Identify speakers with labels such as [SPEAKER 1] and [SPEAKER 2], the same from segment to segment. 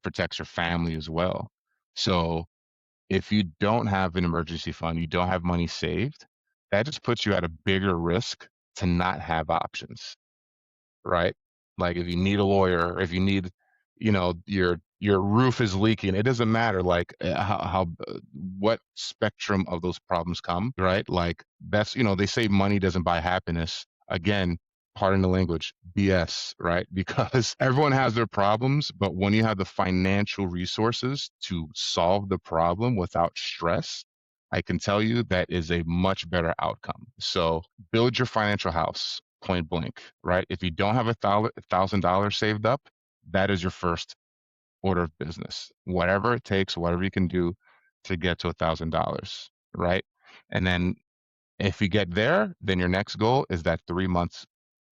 [SPEAKER 1] protects your family as well. So if you don't have an emergency fund, you don't have money saved, that just puts you at a bigger risk to not have options, right? Like if you need a lawyer, if you need, your roof is leaking, it doesn't matter like what spectrum of those problems come, right? Like that's, they say money doesn't buy happiness. Again, pardon the language, BS, right? Because everyone has their problems, but when you have the financial resources to solve the problem without stress, I can tell you that is a much better outcome. So build your financial house, point blank, right? If you don't have $1,000 saved up, that is your first order of business. Whatever it takes, whatever you can do to get to $1,000, right? And then if you get there, then your next goal is that 3 months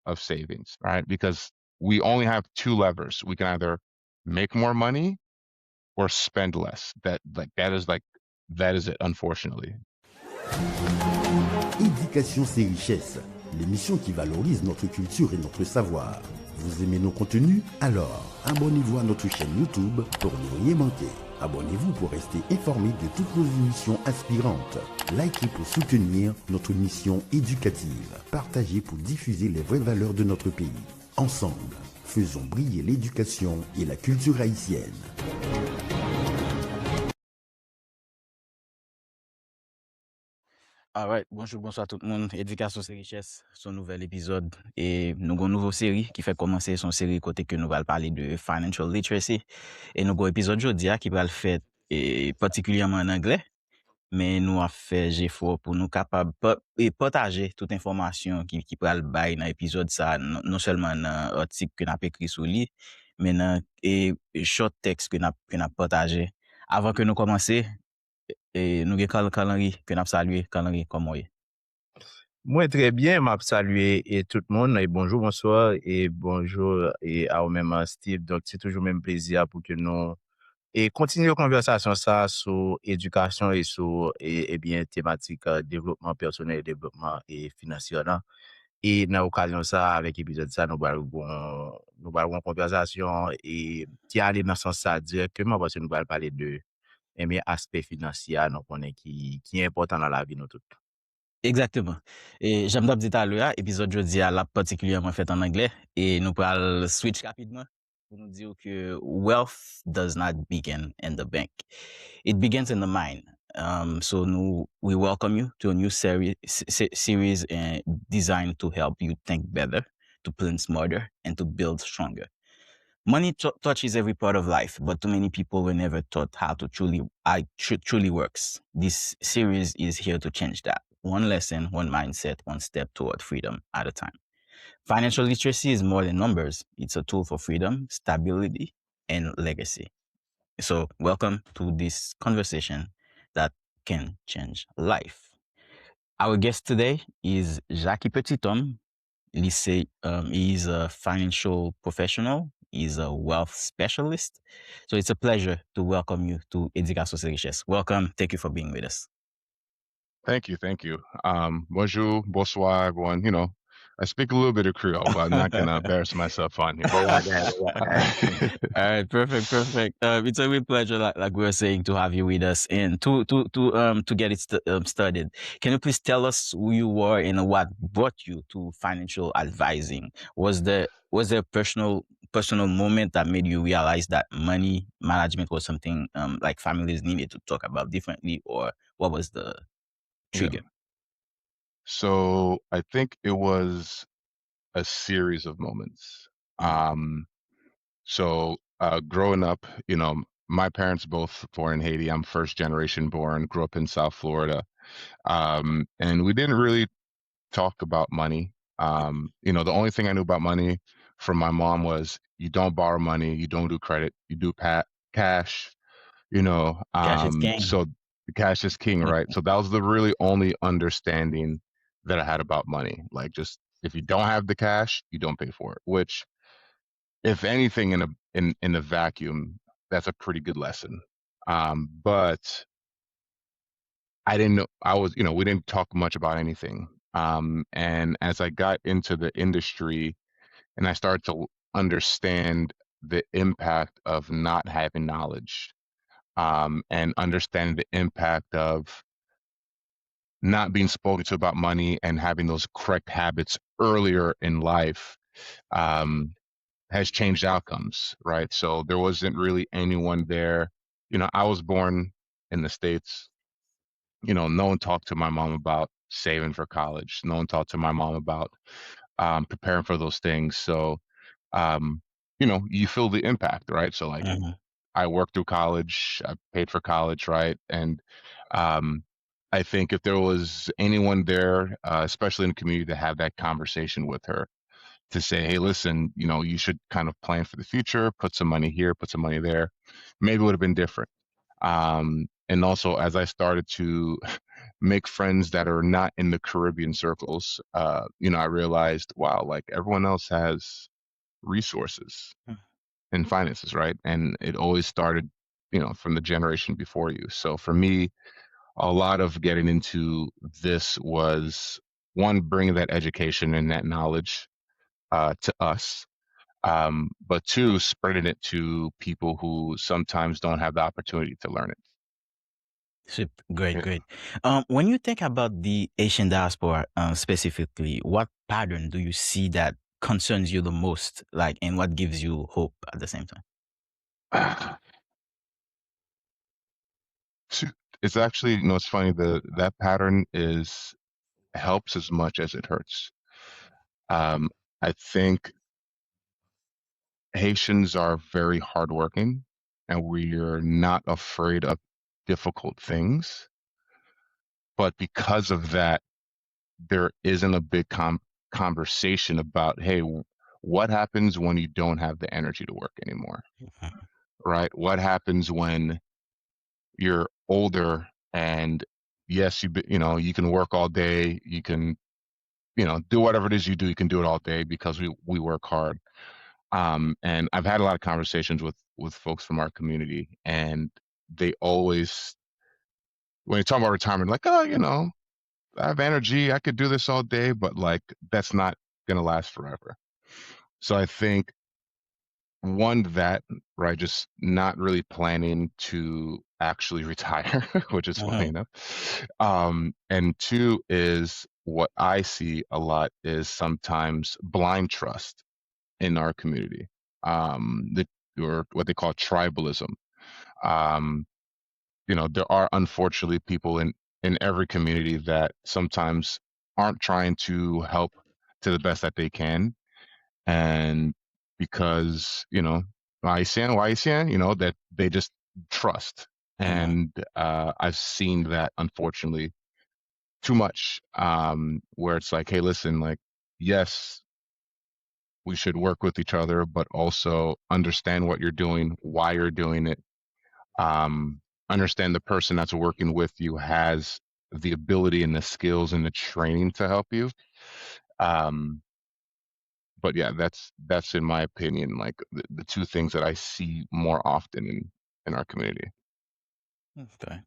[SPEAKER 1] of savings, right? Because we only have two levers. We can either make more money or spend less. That is it, unfortunately.
[SPEAKER 2] Éducation, c'est richesse, l'émission qui valorise notre culture et notre savoir. Vous aimez nos contenus? Alors, abonnez-vous à notre chaîne YouTube pour ne rien manquer. Abonnez-vous pour rester informé de toutes nos émissions inspirantes. Likez pour soutenir notre mission éducative. Partagez pour diffuser les vraies valeurs de notre pays. Ensemble, faisons briller l'éducation et la culture haïtienne.
[SPEAKER 3] Alright, bonsoir tout le monde. Éducation c'est richesse, son nouvel épisode. Et nous avons une nouvelle série qui fait commencer son série côté que nous allons parler de financial literacy. Et nous avons un épisode aujourd'hui qui va le faire particulièrement en anglais. Mais nous avons fait effort pour nous capables de partager toute information qui peut le bail dans l'épisode ça, non seulement dans l'article que nous avons écrit sur lui, mais dans et short text que nous avons partagé. Avant que nous commencions, et nous avons calendrier que nous avons salué, calendrier comme moi.
[SPEAKER 4] Moi, très bien, m'a salué et tout le monde, et bonjour, bonsoir, et bonjour, et à vous-même, Steve. Donc, c'est toujours même plaisir pour que nous, et continuer la conversation ça sur éducation et sur, et bien, thématique, développement personnel, développement et financier, là. Et dans l'occasion ça, avec l'épisode ça, nous allons une conversation et qui allait dans ce sens ça directement parce que nous allons parler de, eh bien, aspect financier, donc, on est qui est important dans la vie, nous tous.
[SPEAKER 3] Exactement. Et j'aime bien dire à l'heure, épisode jeudi à la particulièrement fait en anglais et nous pourrons switch rapidement pour nous dire que wealth does not begin in the bank. It begins in the mind. So we welcome you to a new series designed to help you think better, to plan smarter, and to build stronger. Money touches every part of life, but too many people were never taught how to truly works. This series is here to change that. One lesson, one mindset, one step toward freedom at a time. Financial literacy is more than numbers. It's a tool for freedom, stability, and legacy. So welcome to this conversation that can change life. Our guest today is Jacky Petit-Homme. He's a financial professional. He's a wealth specialist. So it's a pleasure to welcome you to Éducation c'est richesse. Welcome. Thank you for being with us.
[SPEAKER 1] Thank you. Bonjour, bonsoir, everyone. I speak a little bit of Creole, but I'm not going to embarrass myself on here.
[SPEAKER 3] All right, perfect. It's a real pleasure, like we were saying, to have you with us and to get it started. Can you please tell us who you are and what brought you to financial advising? Was there a personal moment that made you realize that money management was something like families needed to talk about differently, or what was the trigger?
[SPEAKER 1] Yeah. So I think it was a series of moments. Growing up, my parents both born in Haiti. I'm first generation born, grew up in South Florida. And we didn't really talk about money. The only thing I knew about money from my mom was you don't borrow money, you don't do credit, you do cash,
[SPEAKER 3] Cash is king.
[SPEAKER 1] so cash is king, right? So that was the really only understanding that I had about money. Like just if you don't have the cash, you don't pay for it, which if anything in a vacuum, that's a pretty good lesson. But I didn't know we didn't talk much about anything. And as I got into the industry and I started to understand the impact of not having knowledge, and understanding the impact of not being spoken to about money and having those correct habits earlier in life, um, has changed outcomes, right? So there wasn't really anyone there. I was born in the States. No one talked to my mom about saving for college. No one talked to my mom about preparing for those things. So, you feel the impact, right? So, like,
[SPEAKER 3] Mm-hmm.
[SPEAKER 1] I worked through college, I paid for college, right? And um, I think if there was anyone there, especially in the community, to have that conversation with her, to say, hey, listen, you should kind of plan for the future, put some money here, put some money there, maybe it would have been different. And also, as I started to make friends that are not in the Caribbean circles, I realized, wow, like everyone else has resources and finances, right? And it always started, from the generation before you. So for me, a lot of getting into this was one, bringing that education and that knowledge to us, but two, spreading it to people who sometimes don't have the opportunity to learn it.
[SPEAKER 3] Great,
[SPEAKER 1] Yeah.
[SPEAKER 3] great. When you think about the Asian diaspora, specifically, what pattern do you see that concerns you the most, like, and what gives you hope at the same time?
[SPEAKER 1] So it's actually, it's funny, that pattern is helps as much as it hurts. Um, I think Haitians are very hardworking, and we're not afraid of difficult things. But because of that, there isn't a big conversation about, hey, what happens when you don't have the energy to work anymore, right? What happens when you're older and yes, you can work all day, you can, do whatever it is you do, you can do it all day because we work hard. And I've had a lot of conversations with folks from our community, and they always, when you talk about retirement, like, oh, I have energy, I could do this all day, but like that's not gonna last forever. So I think one, that, right, just not really planning to actually retire, which is funny
[SPEAKER 3] Mm-hmm.
[SPEAKER 1] enough. And two is what I see a lot is sometimes blind trust in our community, or what they call tribalism. Um, there are unfortunately people in every community that sometimes aren't trying to help to the best that they can, and because Haitian, that they just trust,
[SPEAKER 3] Mm-hmm.
[SPEAKER 1] and I've seen that unfortunately too much, where it's like, hey, listen, like, yes, we should work with each other, but also understand what you're doing, why you're doing it. Um, Understand the person that's working with you has the ability and the skills and the training to help you. Um, but yeah, that's in my opinion, like the two things that I see more often in our community.
[SPEAKER 3] Okay.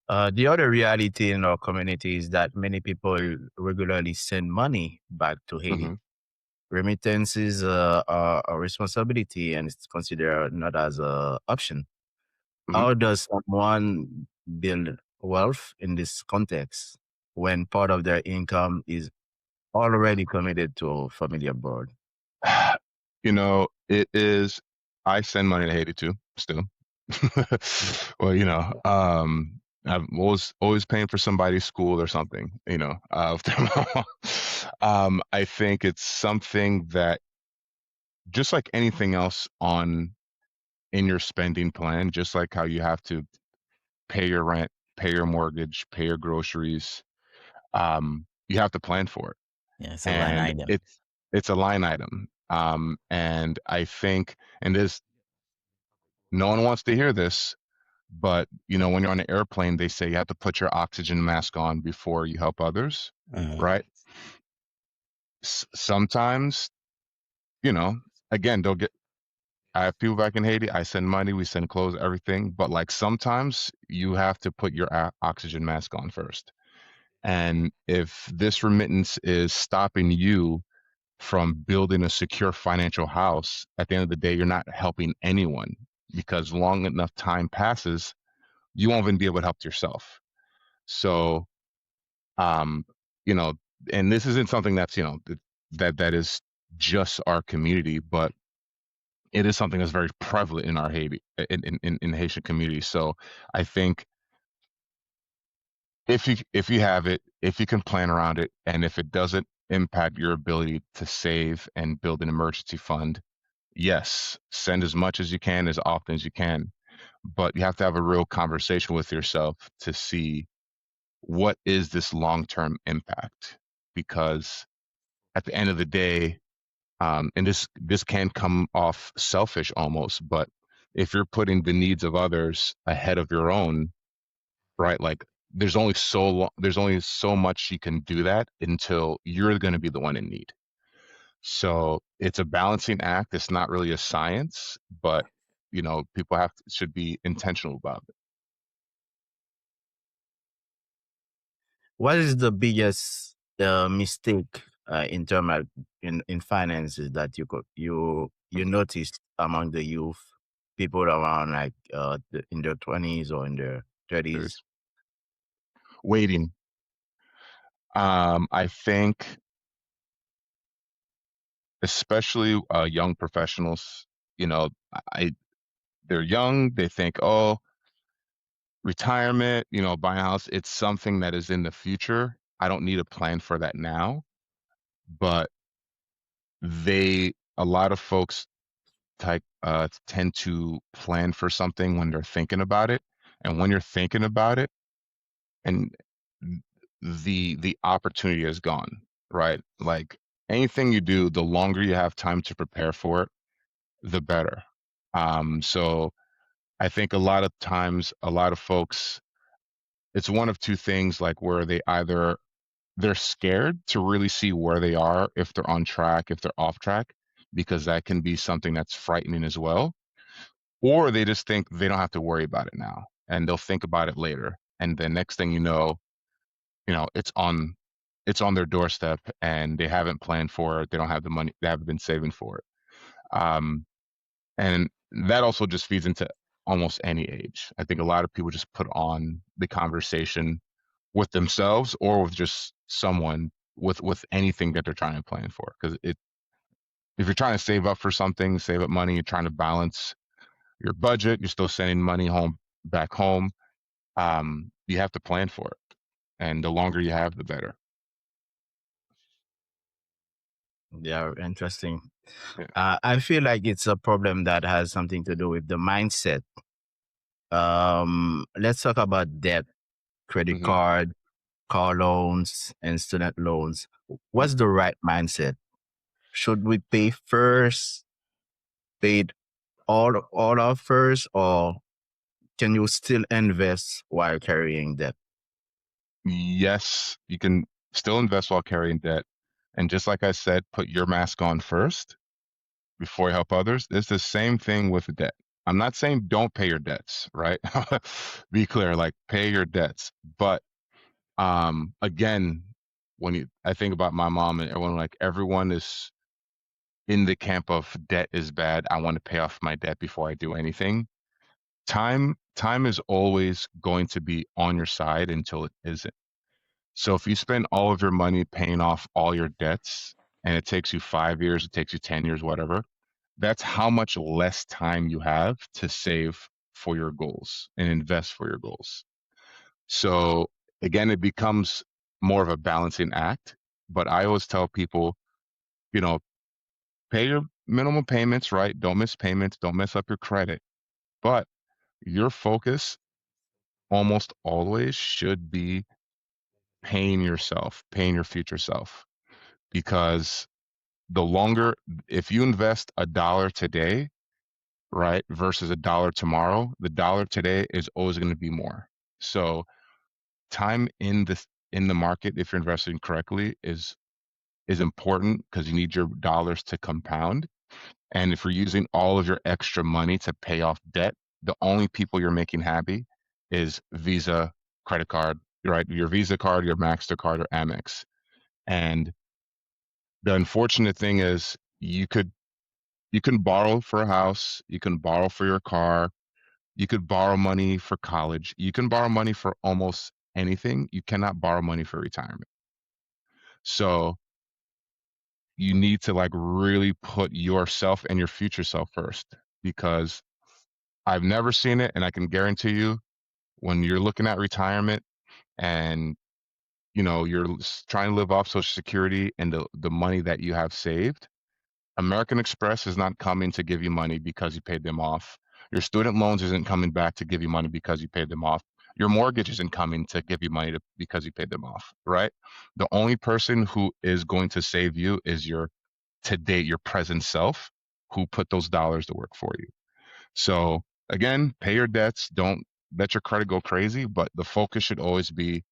[SPEAKER 4] The other reality in our community is that many people regularly send money back to Haiti.
[SPEAKER 1] Hmm.
[SPEAKER 4] Remittances are a responsibility and it's considered not as an option.
[SPEAKER 1] Hmm.
[SPEAKER 4] How does someone build wealth in this context when part of their income is already committed to family abroad?
[SPEAKER 1] It is. I send money to Haiti too, still. Well, I'm always paying for somebody's school or something. I think it's something that, just like anything else on in your spending plan, just like how you have to pay your rent, pay your mortgage, pay your groceries, you have to plan for it,
[SPEAKER 3] Yeah, it's a line
[SPEAKER 1] and
[SPEAKER 3] item.
[SPEAKER 1] it's a line item. And I think, and this, no one wants to hear this, but when you're on an airplane, they say you have to put your oxygen mask on before you help others,
[SPEAKER 3] Mm-hmm.
[SPEAKER 1] right? Sometimes, you know, again, don't get. I have people back in Haiti. I send money, we send clothes, everything. But like sometimes you have to put your oxygen mask on first. And if this remittance is stopping you from building a secure financial house, at the end of the day, you're not helping anyone, because long enough time passes, you won't even be able to help yourself. So, um, you know, and this isn't something that's, that is just our community, but it is something that's very prevalent in our Haiti, in the Haitian community. So I think if you have it, if you can plan around it, and if it doesn't impact your ability to save and build an emergency fund, yes, send as much as you can, as often as you can. But you have to have a real conversation with yourself to see, what is this long-term impact? Because at the end of the day, and this can come off selfish almost, but if you're putting the needs of others ahead of your own, right? Like, there's only so much you can do that until you're going to be the one in need. So it's a balancing act. It's not really a science, but people should be intentional about it.
[SPEAKER 4] What is the biggest mistake in term of in finances that you
[SPEAKER 1] Mhm.
[SPEAKER 4] noticed among the youth, people around like in their 20s or in their 30s?
[SPEAKER 1] There's waiting. I think, especially young professionals, you know, I they're young. They think, oh, retirement, buying a house, it's something that is in the future. I don't need a plan for that now. But a lot of folks tend to plan for something when they're thinking about it. And when you're thinking about it, and the opportunity is gone, right? Like, anything you do, the longer you have time to prepare for it, the better. So I think a lot of times, a lot of folks, it's one of two things, like, where they're scared to really see where they are, if they're on track, if they're off track, because that can be something that's frightening as well. Or they just think they don't have to worry about it now, and they'll think about it later. And the next thing it's on their doorstep, and they haven't planned for it. They don't have the money. They haven't been saving for it. Um, and that also just feeds into almost any age. I think a lot of people just put on the conversation with themselves, or with just someone, with anything that they're trying to plan for. Because if you're trying to save up for something, save up money, you're trying to balance your budget, you're still sending money back home. You have to plan for it, and the longer you have, the better.
[SPEAKER 4] Yeah, interesting.
[SPEAKER 1] Yeah.
[SPEAKER 4] I feel like it's a problem that has something to do with the mindset. Let's talk about debt, credit
[SPEAKER 1] Hmm.
[SPEAKER 4] card, car loans, and student loans. What's the right mindset? Should we pay first, pay it all off first, or can you still invest while carrying debt?
[SPEAKER 1] Yes, you can still invest while carrying debt. And just like I said, put your mask on first before you help others. It's the same thing with debt. I'm not saying don't pay your debts, right? Be clear, like, pay your debts. But again, I think about my mom and everyone, like, everyone is in the camp of debt is bad. I want to pay off my debt before I do anything. Time is always going to be on your side until it isn't. So if you spend all of your money paying off all your debts, and it takes you 5 years, it takes you 10 years, whatever, that's how much less time you have to save for your goals and invest for your goals. So again, it becomes more of a balancing act. But I always tell people, you know, pay your minimum payments, right? Don't miss payments, don't mess up your credit. But your focus almost always should be paying yourself, paying your future self. Because the longer, if you invest $1 today, right, versus $1 tomorrow, the dollar today is always going to be more. So time in the market, if you're investing correctly, is important, because you need your dollars to compound. And if you're using all of your extra money to pay off debt, the only people you're making happy is Visa, credit card, right? Your Visa card, your MasterCard, or Amex. And The unfortunate thing is you can borrow for a house, you can borrow for your car, you could borrow money for college, you can borrow money for almost anything. You cannot borrow money for retirement. So you need to like really put yourself and your future self first, because I've never seen it, and I can guarantee you when you're looking at retirement and you're trying to live off social security and the money that you have saved, American Express is not coming to give you money because you paid them off. Your student loans isn't coming back to give you money because you paid them off. Your mortgage isn't coming to give you money because you paid them off, right? The only person who is going to save you is your today, your present self, who put those dollars to work for you. So again, pay your debts. Don't let your credit go crazy, but the focus should always be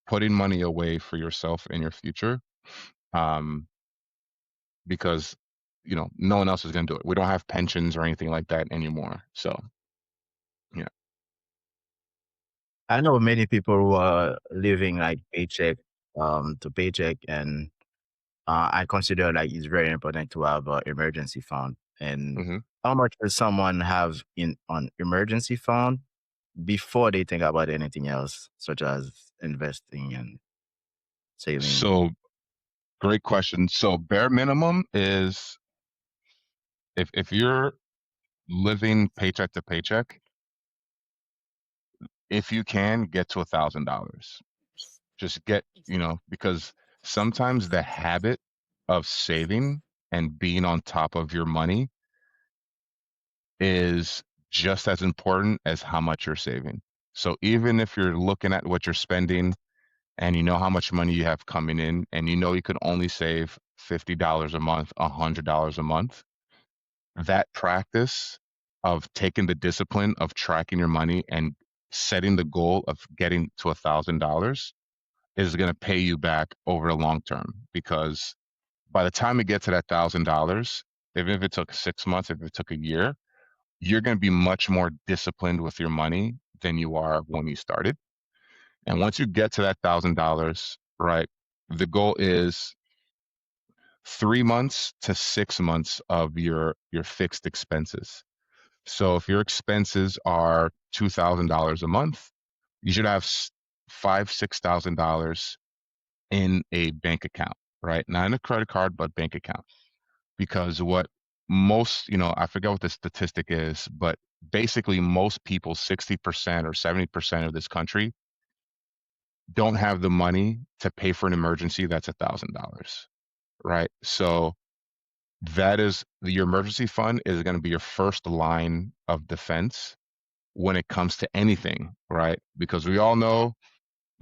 [SPEAKER 1] putting money away for yourself and your future. Um, because no one else is going to do it. We don't have pensions or anything like that anymore. So yeah.
[SPEAKER 4] I know many people who are living like paycheck to paycheck, and I consider like it's very important to have an emergency fund. And
[SPEAKER 1] hmm
[SPEAKER 4] how much does someone have in on emergency fund before they think about anything else, such as investing and saving?
[SPEAKER 1] So great question. So bare minimum is, if you're living paycheck to paycheck, if you can get to $1,000, just get, because sometimes the habit of saving and being on top of your money is just as important as how much you're saving. So even if you're looking at what you're spending and you know how much money you have coming in, and you could only save $50 a month, $100 a month, that practice of taking the discipline of tracking your money and setting the goal of getting to $1,000 is going to pay you back over the long term. Because by the time you get to that $1,000, even if it took 6 months, if it took a year, you're going to be much more disciplined with your money than you are when you started. And once you get to that $1,000, right, the goal is 3 months to 6 months of your fixed expenses. So if your expenses are $2,000 a month, you should have $6,000 in a bank account, right? Not in a credit card, but bank account. Because what most, I forget what the statistic is, but basically most people, 60% or 70% of this country, don't have the money to pay for an emergency that's $1,000, right? So that is your emergency fund is going to be your first line of defense when it comes to anything, right? Because we all know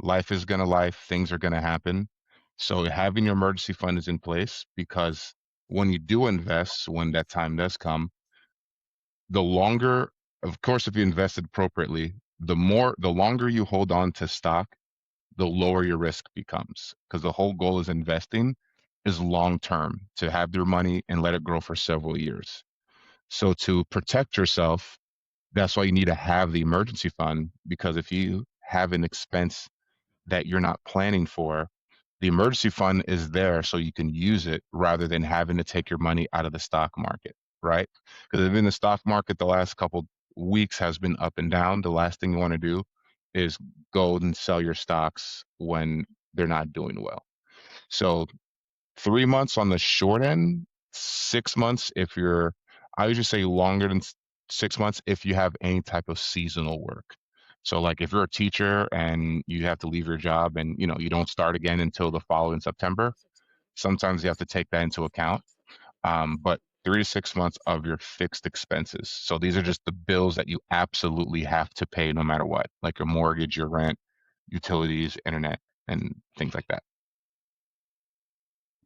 [SPEAKER 1] life is going to life, things are going to happen. So having your emergency fund is in place, because when you do invest, when that time does come, the longer, of course, if you invested appropriately, the longer you hold on to stock, the lower your risk becomes, because the whole goal is investing is long term, to have your money and let it grow for several years. So to protect yourself, that's why you need to have the emergency fund, because if you have an expense that you're not planning for, the emergency fund is there so you can use it rather than having to take your money out of the stock market, right? Because if in the stock market the last couple weeks has been up and down, the last thing you want to do is go and sell your stocks when they're not doing well. So 3 months on the short end, 6 months if you're, I usually say longer than 6 months if you have any type of seasonal work. So like if you're a teacher and you have to leave your job and you don't start again until the following September, sometimes you have to take that into account. But 3 to 6 months of your fixed expenses. So these are just the bills that you absolutely have to pay no matter what, like your mortgage, your rent, utilities, internet, and things like that.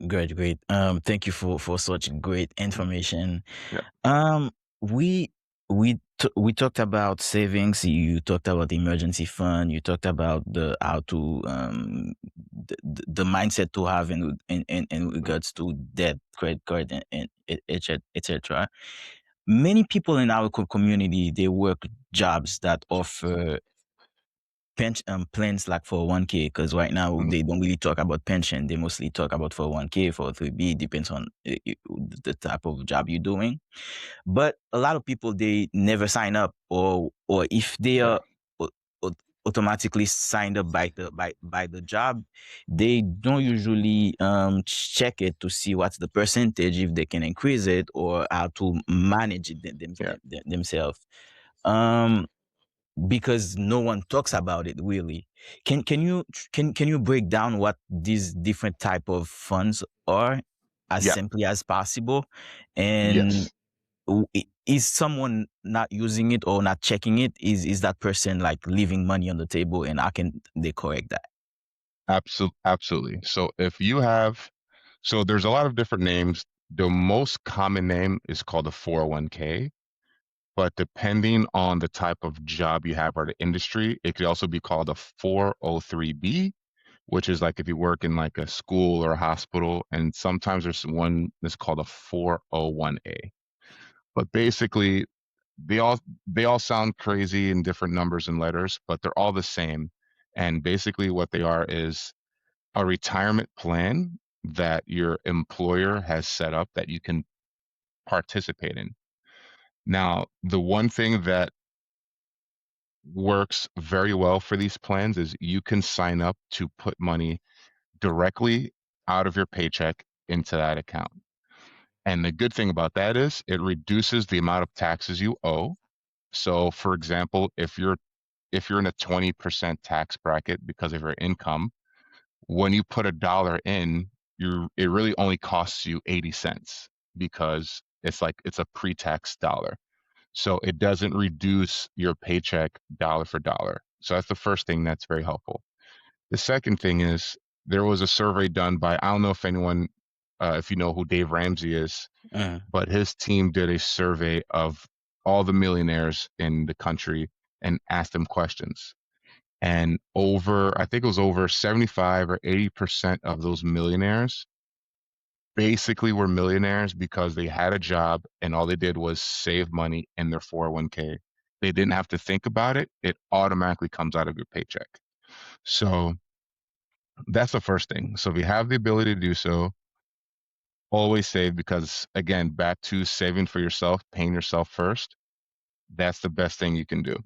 [SPEAKER 3] Great, great. Thank you for such great information.
[SPEAKER 1] Yeah.
[SPEAKER 3] Um, we we talked about savings. You talked about the emergency fund. You talked about the how to the mindset to have in regards to debt, credit card, and etc. Many people in our community, they work jobs that offer plans like 401k, because right now they don't really talk about pension. They mostly talk about 401k, 403b, depends on the type of job you're doing. But a lot of people, they never sign up, or if they are automatically signed up by the job, they don't usually check it to see what's the percentage, if they can increase it, or how to manage it themselves. Because no one talks about it really. Can you break down what these different type of funds are as
[SPEAKER 1] Yeah.
[SPEAKER 3] simply as possible? And
[SPEAKER 1] Yes.
[SPEAKER 3] is someone not using it or not checking it? Is that person like leaving money on the table, and how can they correct that?
[SPEAKER 1] Absolutely. So if you have, so there's a lot of different names. The most common name is called a 401k, but depending on the type of job you have or the industry, it could also be called a 403b, which is like if you work in like a school or a hospital, and sometimes there's one that's called a 401a. But basically, they all they all sound crazy in different numbers and letters, but they're all the same. And basically what they are is a retirement plan that your employer has set up that you can participate in. Now, the one thing that works very well for these plans is you can sign up to put money directly out of your paycheck into that account. And the good thing about that is it reduces the amount of taxes you owe. So for example, if you're in a 20% tax bracket because of your income, when you put $1 in, it really only costs you 80 cents because it's a pre-tax dollar. So it doesn't reduce your paycheck dollar for dollar. So that's the first thing that's very helpful. The second thing is there was a survey done by, I don't know if you know who Dave Ramsey is,
[SPEAKER 3] Uh,
[SPEAKER 1] but his team did a survey of all the millionaires in the country and asked them questions. And I think it was over 75 or 80% of those millionaires basically were millionaires because they had a job and all they did was save money in their 401k. They didn't have to think about it. It automatically comes out of your paycheck. So that's the first thing. So if you have the ability to do so, always save because, again, back to saving for yourself, paying yourself first, that's the best thing you can do.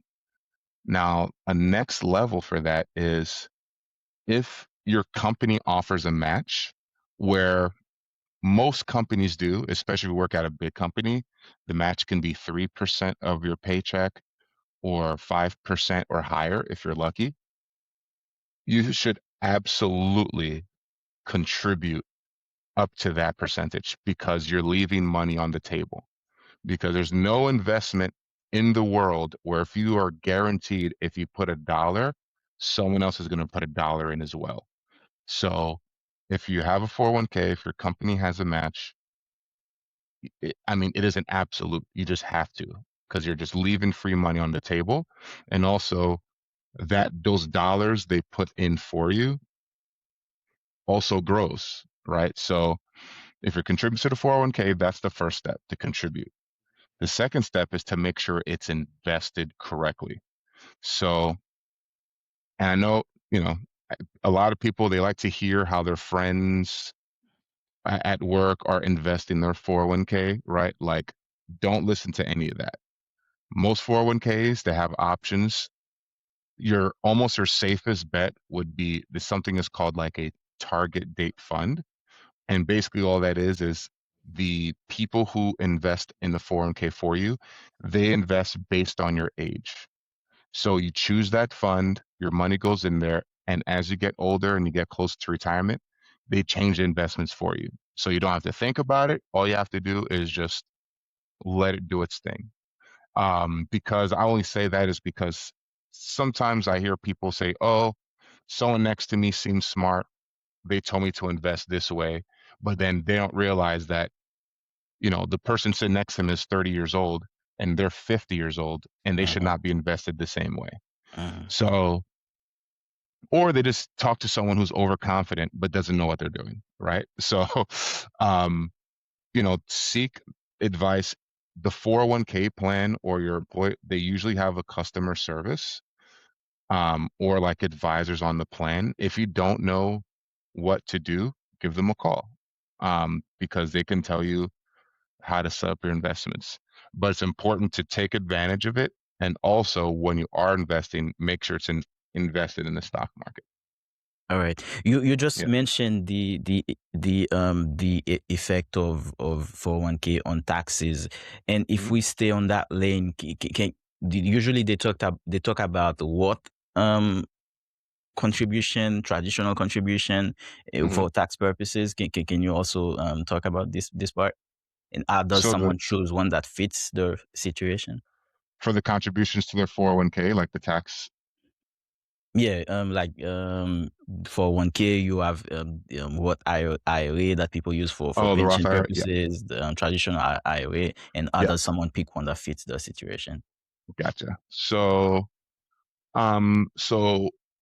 [SPEAKER 1] Now, a next level for that is if your company offers a match where most companies do, especially if you work at a big company, the match can be 3% of your paycheck or 5% or higher if you're lucky. You should absolutely contribute up to that percentage because you're leaving money on the table. Because there's no investment in the world where if you are guaranteed if you put $1, someone else is going to put $1 in as well. So if you have a 401k, if your company has a match, I mean, it is an absolute. You just have to because you're just leaving free money on the table. And also that those dollars they put in for you also grows, right? So if you're contributing to the 401k, that's the first step to contribute. The second step is to make sure it's invested correctly. So, and I know, you know, a lot of people, they like to hear how their friends at work are investing their 401k, right? Like, don't listen to any of that. Most 401ks, they have options. Your safest bet would be something is called like a target date fund. And basically all that is the people who invest in the 401k for you, they invest based on your age. So you choose that fund, your money goes in there, and as you get older and you get close to retirement, they change the investments for you. So you don't have to think about it. All you have to do is just let it do its thing. Because I only say that is because sometimes I hear people say, oh, someone next to me seems smart. They told me to invest this way, but then they don't realize that, the person sitting next to them is 30 years old and they're 50 years old and they should
[SPEAKER 3] uh,
[SPEAKER 1] not be invested the same way.
[SPEAKER 3] uh,
[SPEAKER 1] So, or they just talk to someone who's overconfident but doesn't know what they're doing, right? So, um, seek advice. The 401k plan or your employee, they usually have a customer service or like advisors on the plan. If you don't know what to do, give them a call, because they can tell you how to set up your investments. But it's important to take advantage of it. And also, when you are investing, make sure it's invested in the stock market.
[SPEAKER 3] All right. You just
[SPEAKER 1] Yeah.
[SPEAKER 3] mentioned the effect of 401k on taxes, and if
[SPEAKER 1] Mhm.
[SPEAKER 3] we stay on that lane, usually they talk about what contribution, traditional contribution
[SPEAKER 1] Mhm.
[SPEAKER 3] for tax purposes. Can you also talk about this part? And how does
[SPEAKER 1] So
[SPEAKER 3] someone choose one that fits their situation?
[SPEAKER 1] for the contributions to their 401k, like the tax.
[SPEAKER 3] Yeah, for 1K, you have what IRA that people use for
[SPEAKER 1] Oh, the Roth
[SPEAKER 3] pension
[SPEAKER 1] IRA. Yeah.
[SPEAKER 3] purposes, the traditional IRA, and
[SPEAKER 1] Yeah.
[SPEAKER 3] others. Someone pick one that fits the situation.
[SPEAKER 1] Gotcha. So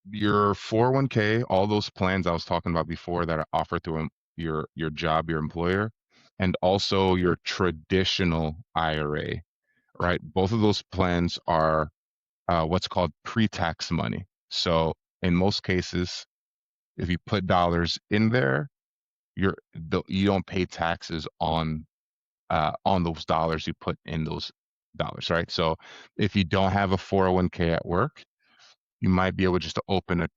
[SPEAKER 1] your 401k, all those plans I was talking about before that are offered through your job, your employer, and also your traditional IRA, right? Both of those plans are what's called pre-tax money. So in most cases, if you put dollars in there, you don't pay taxes on those dollars you put in those dollars, right? So if you don't have a 401k at work, you might be able just to open a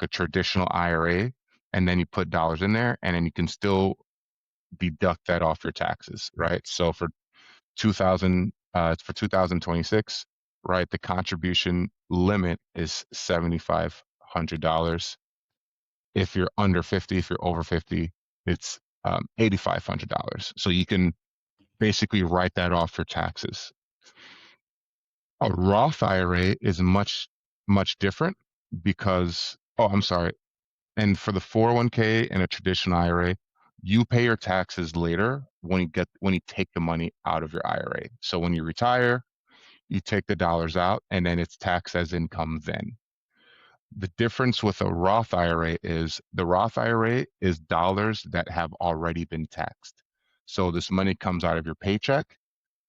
[SPEAKER 1] traditional IRA, and then you put dollars in there, and then you can still deduct that off your taxes, right? So for 2026, right, the contribution limit is $7,500. If you're under 50, if you're over 50, it's $8,500. So you can basically write that off for taxes. A Roth IRA is much different because, oh, I'm sorry. And for the 401k and a traditional IRA, you pay your taxes later when you take the money out of your IRA. So when you retire, you take the dollars out and then it's taxed as income then. The difference with a Roth IRA is the Roth IRA is dollars that have already been taxed. So this money comes out of your paycheck,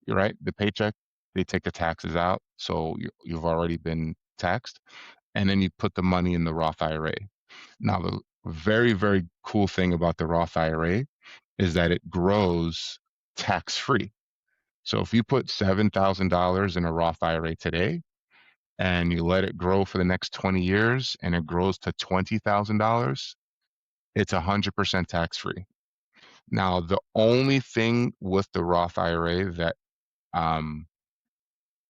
[SPEAKER 1] right? The paycheck, they take the taxes out. So you've already been taxed. And then you put the money in the Roth IRA. Now, the very, very cool thing about the Roth IRA is that it grows tax free. So if you put $7,000 in a Roth IRA today and you let it grow for the next 20 years and it grows to $20,000, it's 100% tax free. Now, the only thing with the Roth IRA that um,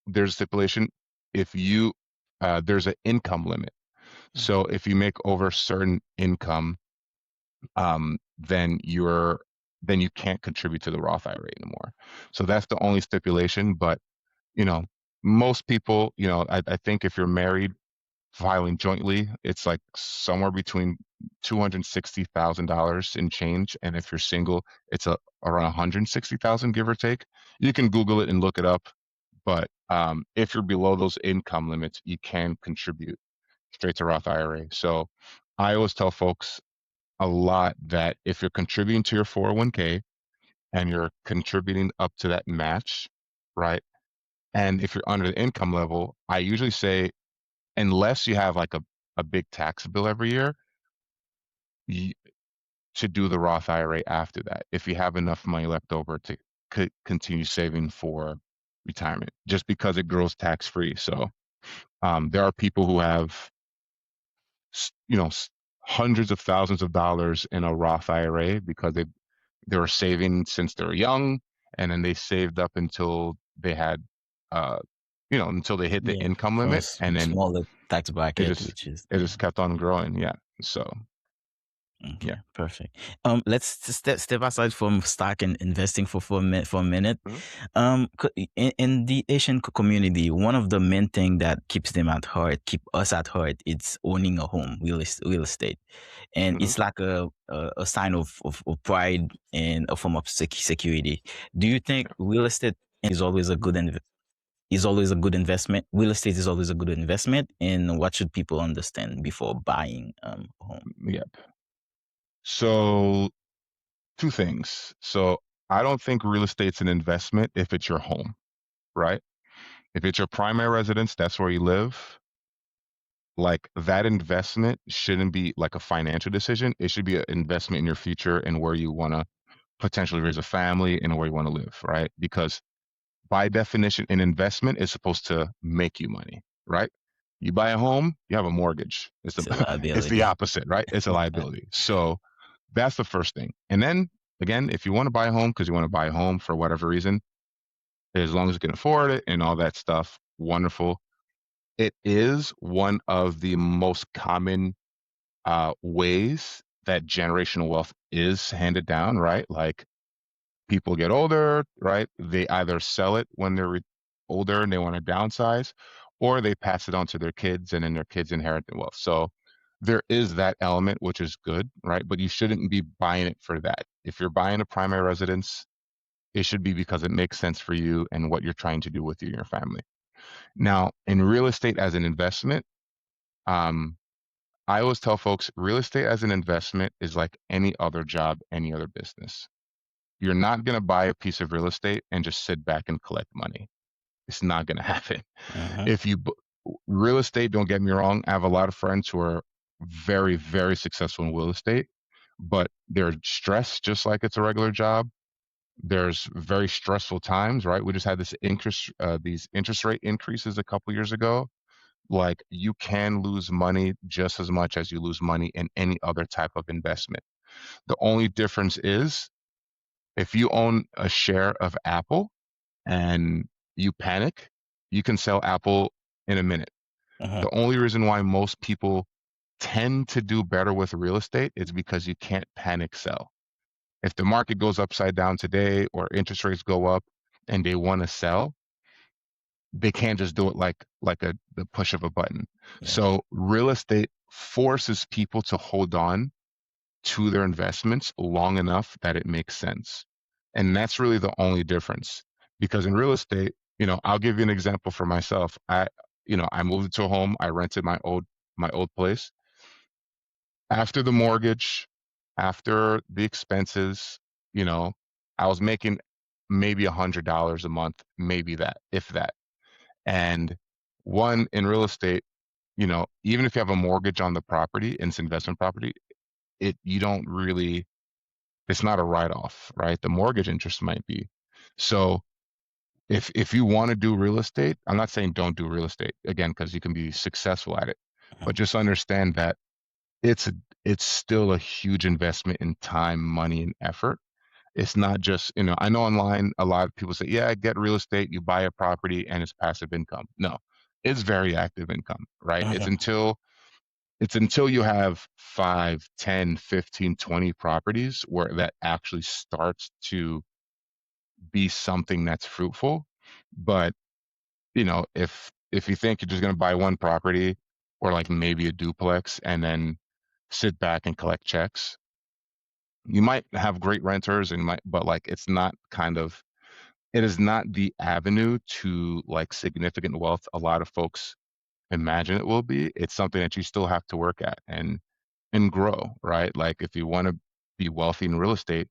[SPEAKER 1] there's a stipulation if you there's an income limit. So if you make over a certain income, then you can't contribute to the Roth IRA anymore. So that's the only stipulation. But you know, most people, I think if you're married, filing jointly, it's like somewhere between $260,000 in change, and if you're single, it's around 160,000, give or take. You can Google it and look it up. But if you're below those income limits, you can contribute straight to Roth IRA. So I always tell folks a lot that if you're contributing to your 401k and you're contributing up to that match, right? And if you're under the income level, I usually say, unless you have like a big tax bill every year, you should do the Roth IRA after that. If you have enough money left over to continue saving for retirement, just because it grows tax free. So there are people who have, hundreds of thousands of dollars in a Roth IRA because they were saving since they were young, and then they saved up until they had, uh, until they hit the
[SPEAKER 3] Yeah,
[SPEAKER 1] income
[SPEAKER 3] for a
[SPEAKER 1] limit, and then
[SPEAKER 3] smaller tax
[SPEAKER 1] it
[SPEAKER 3] bracket,
[SPEAKER 1] just
[SPEAKER 3] which is
[SPEAKER 1] it just kept on growing. Yeah. So
[SPEAKER 3] okay,
[SPEAKER 1] yeah.
[SPEAKER 3] perfect. Let's step aside from stock and investing for a minute.
[SPEAKER 1] Mhm.
[SPEAKER 3] In the Asian community, one of the main thing that keeps them at heart, keep us at heart, it's owning a home, real estate, and
[SPEAKER 1] Mhm.
[SPEAKER 3] it's like a sign of pride and a form of security. Do you think real estate is always a good is always a good investment? Real estate is always a good investment, and what should people understand before buying a home?
[SPEAKER 1] Yep. So two things. So I don't think real estate's an investment if it's your home, right? If it's your primary residence, that's where you live. like that investment shouldn't be like a financial decision. It should be an investment in your future and where you want to potentially raise a family and where you want to live, right? Because by definition, an investment is supposed to make you money, right? You buy a home, you have a mortgage. It's
[SPEAKER 3] It's a
[SPEAKER 1] the it's the
[SPEAKER 3] liability.
[SPEAKER 1] opposite, right? It's a liability. So that's the first thing. And then again, if you want to buy a home because you want to buy a home for whatever reason, as long as you can afford it and all that stuff, wonderful. It is one of the most common ways that generational wealth is handed down, right? Like people get older, right? They either sell it when they're older and they want to downsize, or they pass it on to their kids and then their kids inherit the wealth. So there is that element, which is good, right? But you shouldn't be buying it for that. If you're buying a primary residence, it should be because it makes sense for you and what you're trying to do with you and your family. Now, in real estate as an investment, um, I always tell folks real estate as an investment is like any other job, any other business. You're not going to buy a piece of real estate and just sit back and collect money. It's not going to happen.
[SPEAKER 3] Mm-hmm.
[SPEAKER 1] If you real estate, don't get me wrong, I have a lot of friends who are very, very successful in real estate, but they're stressed just like it's a regular job. There's very stressful times, right? We just had these interest rate increases a couple years ago. Like you can lose money just as much as you lose money in any other type of investment. The only difference is if you own a share of Apple and you panic, you can sell Apple in a minute.
[SPEAKER 3] Mm-hmm.
[SPEAKER 1] The only reason why most people tend to do better with real estate is because you can't panic sell. If the market goes upside down today or interest rates go up and they want to sell, they can't just do it like the push of a button.
[SPEAKER 3] Yeah,
[SPEAKER 1] So real estate forces people to hold on to their investments long enough that it makes sense. And that's really the only difference. Because in real estate, I'll give you an example for myself. I moved into a home, I rented my old place. After the mortgage, after the expenses, you know, I was making maybe $100 a month, maybe that, if that. And one in real estate, even if you have a mortgage on the property, it's investment property, you don't really, it's not a write-off, right? The mortgage interest might be. So if you want to do real estate, I'm not saying don't do real estate again, because you can be successful at it, but just understand that it's a, it's still a huge investment in time, money, and effort. It's not just, I know online a lot of people say, yeah, get real estate, you buy a property and it's passive income. No, it's very active income, right? It's
[SPEAKER 3] mm-hmm.
[SPEAKER 1] until you have 5, 10, 15, 20 properties where that actually starts to be something that's fruitful. But, if you think you're just going to buy one property or like maybe a duplex and then sit back and collect checks, you might have great renters but like it is not the avenue to like significant wealth a lot of folks imagine it will be. It's something that you still have to work at and grow, right? Like if you want to be wealthy in real estate,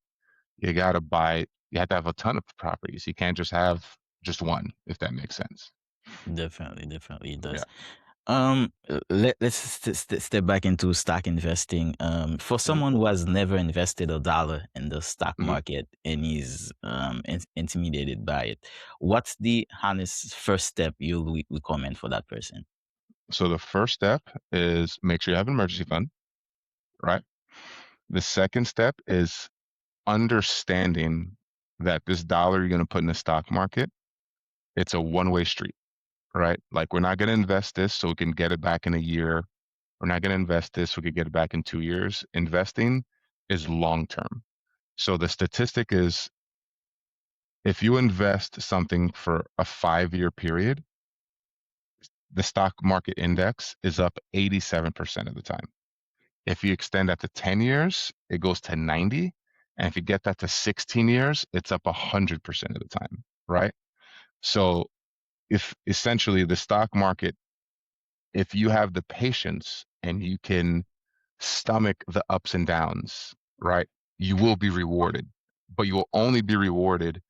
[SPEAKER 1] you have to have a ton of properties. You can't just have just one, if that makes sense.
[SPEAKER 3] Definitely it
[SPEAKER 1] Yeah.
[SPEAKER 3] does. Let's step back into stock investing. For
[SPEAKER 1] Mhm.
[SPEAKER 3] someone who has never invested a dollar in the stock
[SPEAKER 1] Mhm.
[SPEAKER 3] market and is intimidated by it, what's the honest first step you recommend for that person?
[SPEAKER 1] So the first step is make sure you have an emergency fund, right? The second step is understanding that this dollar you're going to put in the stock market, it's a one-way street, right? Like we're not going to invest this so we can get it back in a year. We're not going to invest this so we could get it back in 2 years. Investing is long term. So the statistic is if you invest something for a 5-year period, the stock market index is up 87% of the time. If you extend that to 10 years, it goes to 90. And if you get that to 16 years, it's up 100% of the time, right? So if essentially the stock market, if you have the patience and you can stomach the ups and downs, right, you will be rewarded. But you will only be rewarded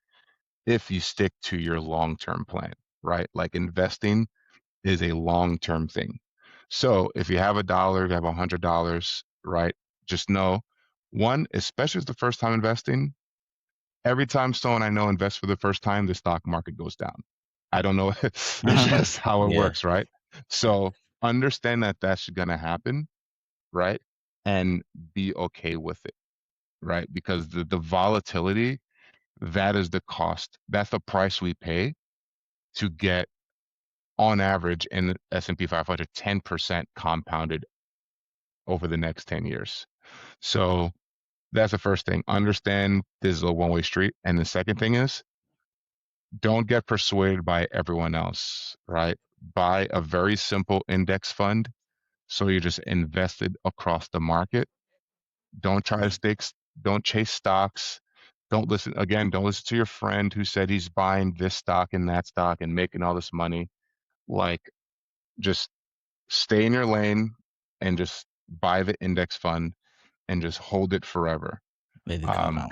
[SPEAKER 1] if you stick to your long term plan, right? Like investing is a long term thing. So if you have $1, you have $100, right? Just know, one, especially as the first time investing, every time someone I know invests for the first time, the stock market goes down. I don't know. It's just how it
[SPEAKER 3] Yeah,
[SPEAKER 1] works, right? So understand that that's going to happen, right? And be okay with it, right? Because the volatility, that is the cost. That's the price we pay to get, on average, in the S&P 500, 10% compounded over the next 10 years. So that's the first thing. Understand this is a one-way street. And the second thing is, don't get persuaded by everyone else, right? Buy a very simple index fund. So you're just invested across the market. Don't try to don't chase stocks. Don't listen to your friend who said he's buying this stock and that stock and making all this money. Like, just stay in your lane and just buy the index fund and just hold it forever.
[SPEAKER 3] let it compound.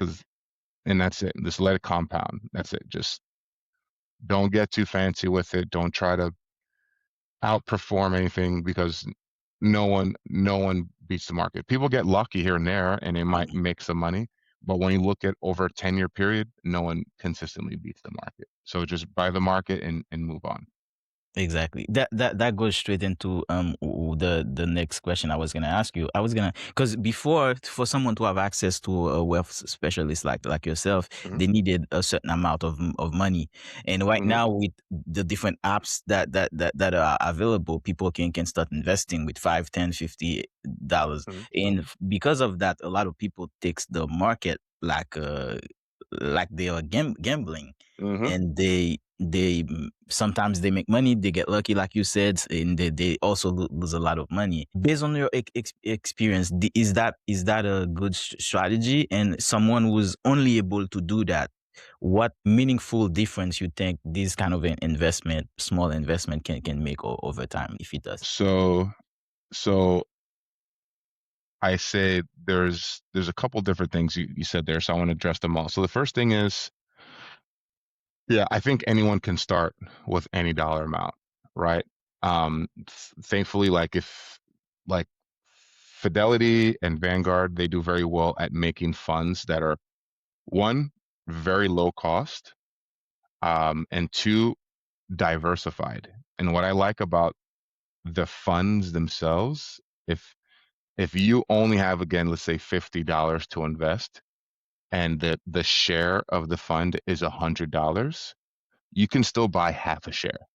[SPEAKER 1] And that's it. Just let it compound. That's it. Just don't get too fancy with it. Don't try to outperform anything, because no one beats the market. People get lucky here and there and they might make some money, but when you look at over a 10-year period, no one consistently beats the market. So just buy the market and move on.
[SPEAKER 3] Exactly. That goes straight into the next question I was gonna ask you. Because before, for someone to have access to a wealth specialist like yourself,
[SPEAKER 1] Mhm.
[SPEAKER 3] they needed a certain amount of money. And right
[SPEAKER 1] Mhm.
[SPEAKER 3] now, with the different apps that are available, people can start investing with $5, $10, $50.
[SPEAKER 1] Mhm.
[SPEAKER 3] And because of that, a lot of people takes the market like they are gambling,
[SPEAKER 1] Mhm.
[SPEAKER 3] and sometimes they make money, they get lucky like you said, and they also lose a lot of money. Based on your experience, is that a good strategy? And someone who's only able to do that, what meaningful difference you think this kind of an investment, small investment, can make over time, if it does?
[SPEAKER 1] So I say there's a couple different things you said there, so I want to address them all. So the first thing is, yeah, I think anyone can start with any dollar amount, right? Thankfully, like Fidelity and Vanguard, they do very well at making funds that are, one, very low cost, and two, diversified. And what I like about the funds themselves, if you only have, again, let's say $50 to invest, and the share of the fund is $100, you can still buy half a share,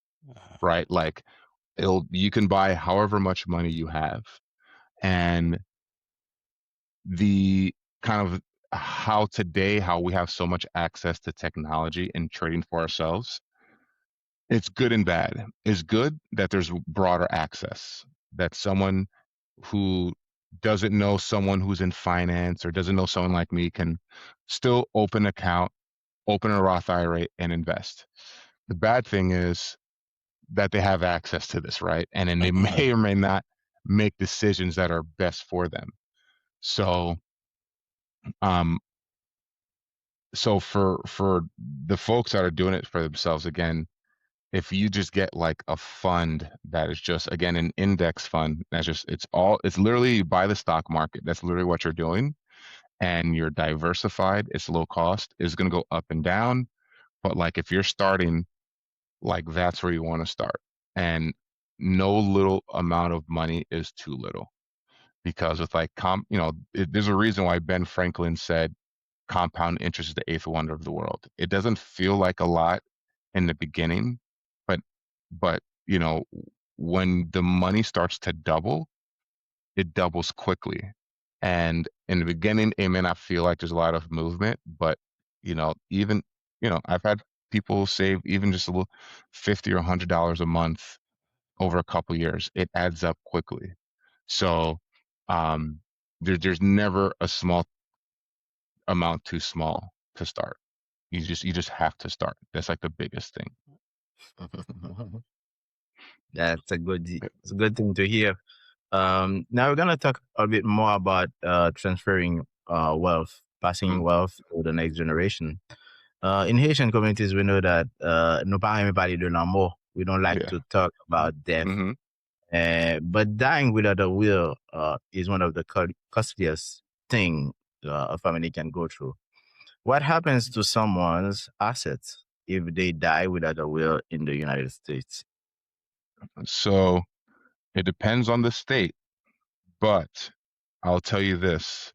[SPEAKER 1] right? Like, you can buy however much money you have. And the kind of how we have so much access to technology and trading for ourselves, it's good and bad. It's good that there's broader access, that someone who doesn't know someone who's in finance or doesn't know someone like me can still open an account, open a Roth IRA, and invest. The bad thing is that they have access to this, right? And then they may or may not make decisions that are best for them. So, um, for the folks that are doing it for themselves, again, if you just get like a fund that is just, again, an index fund, it's literally, you buy the stock market. That's literally what you're doing. And you're diversified. It's low cost. It's going to go up and down. But like, if you're starting, like, that's where you want to start. And no little amount of money is too little, because with like there's a reason why Ben Franklin said compound interest is the eighth wonder of the world. It doesn't feel like a lot in the beginning, but but when the money starts to double, it doubles quickly. And in the beginning, it may not feel like there's a lot of movement, but even I've had people save even just a little $50 or $100 a month over a couple years. It adds up quickly. So um, there's never a small amount too small to start. You just have to start. That's like the biggest thing.
[SPEAKER 4] That's it's a good thing to hear. Now we're gonna talk a bit more about transferring wealth, passing
[SPEAKER 1] Mhm.
[SPEAKER 4] wealth to the next generation. In Haitian communities, we know that nous pas aimer parler de l'amour. We don't like
[SPEAKER 1] Yeah.
[SPEAKER 4] to talk about death.
[SPEAKER 1] Hmm.
[SPEAKER 4] But dying without a will is one of the costliest thing a family can go through. What happens to someone's assets if they die without a will in the United States?
[SPEAKER 1] So it depends on the state, but I'll tell you this.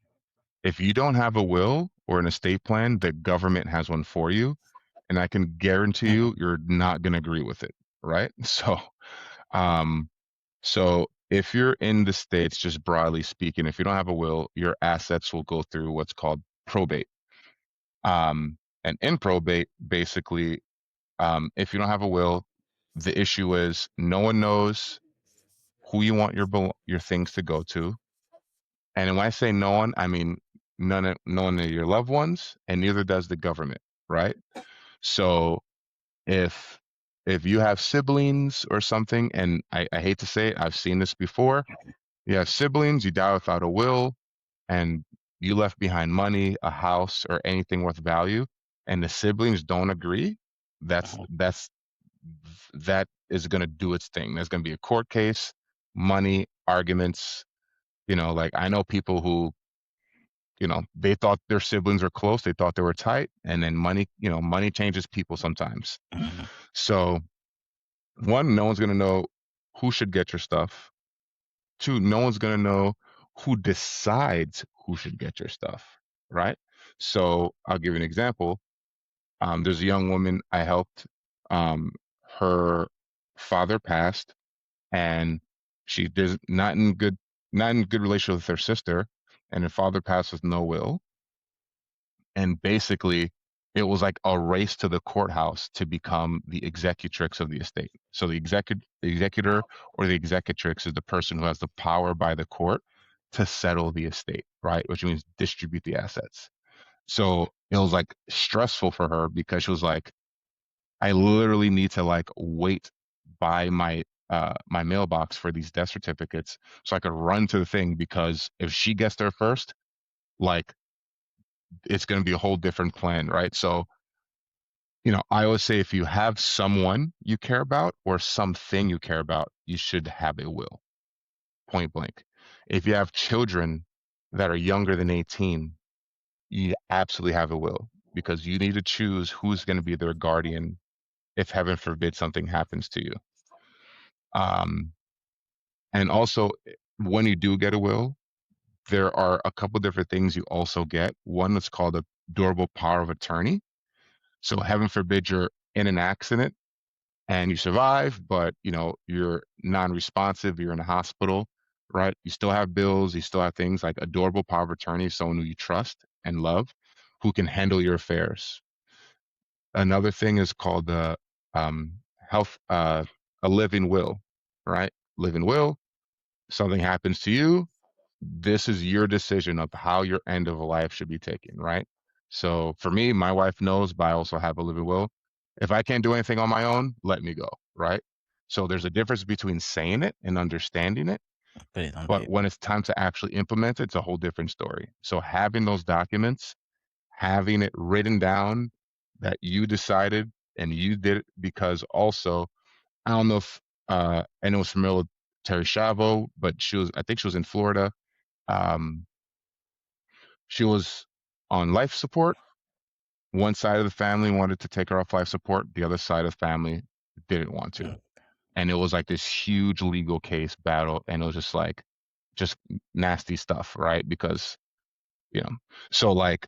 [SPEAKER 1] If you don't have a will or an estate plan, the government has one for you. And I can guarantee you, you're not going to agree with it. Right. Um, so if you're in the States, just broadly speaking, if you don't have a will, your assets will go through what's called probate. And in probate, basically, if you don't have a will, the issue is no one knows who you want your things to go to. And when I say no one, I mean none of your loved ones, and neither does the government, right? So if you have siblings or something, and I hate to say it, I've seen this before. You have siblings, you die without a will, and you left behind money, a house, or anything worth value, and the siblings don't agree. That's
[SPEAKER 3] Mhm.
[SPEAKER 1] that is going to do its thing. There's going to be a court case, money, arguments. Like I know people who, they thought their siblings were close, they thought they were tight, and then money changes people sometimes.
[SPEAKER 3] Mhm.
[SPEAKER 1] So one, no one's going to know who should get your stuff. Two, no one's going to know who decides who should get your stuff, right? So I'll give you an example. There's a young woman I helped. Her father passed, and she there's not in good relationship with her sister, and her father passed with no will. And basically, it was like a race to the courthouse to become the executrix of the estate. So the executor or the executrix is the person who has the power by the court to settle the estate, right? Which means distribute the assets. So it was like stressful for her because she was like, I literally need to like wait by my mailbox for these death certificates so I could run to the thing, because if she gets there first, like it's going to be a whole different plan, right? So, I always say if you have someone you care about or something you care about, you should have a will, point blank. If you have children that are younger than 18, you absolutely have a will, because you need to choose who's going to be their guardian if heaven forbid something happens to you. Um, and also, when you do get a will, there are a couple different things you also get. One that's called a durable power of attorney. So heaven forbid you're in an accident and you survive, but you're non-responsive, you're in a hospital, right? You still have bills, you still have things. Like a durable power of attorney is someone who you trust and love, who can handle your affairs. Another thing is called the um, health, a living will, right? Living will. Something happens to you, this is your decision of how your end of a life should be taken, right? So for me, my wife knows, but I also have a living will. If I can't do anything on my own, let me go, right? So there's a difference between saying it and understanding it,
[SPEAKER 3] Put it on
[SPEAKER 1] but
[SPEAKER 3] paper.
[SPEAKER 1] when it's time to actually implement it, it's a whole different story. So having those documents, having it written down that you decided and you did it, because also, I don't know if anyone's familiar with Terry Chavo, but I think she was in Florida. Um, she was on life support. One side of the family wanted to take her off life support. The other side of the family didn't want to.
[SPEAKER 3] Mm.
[SPEAKER 1] And it was like this huge legal case battle. And it was just nasty stuff, right? Because, you know, so like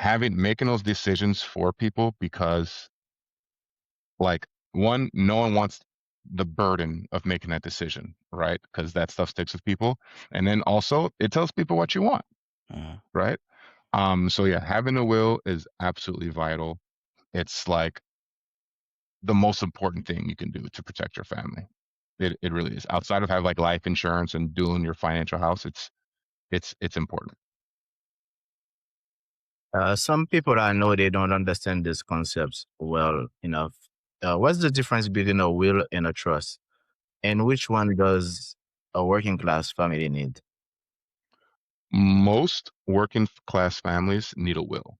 [SPEAKER 1] making those decisions for people, because like one, no one wants the burden of making that decision, right? Because that stuff sticks with people. And then also it tells people what you want,
[SPEAKER 3] Mm.
[SPEAKER 1] right? So yeah, having a will is absolutely vital. It's like the most important thing you can do to protect your family. It really is. Outside of having like life insurance and doing your financial house, it's important.
[SPEAKER 4] Some people I know they don't understand these concepts well enough. What's the difference between a will and a trust, and which one does a working class family need?
[SPEAKER 1] Most working class families need a will,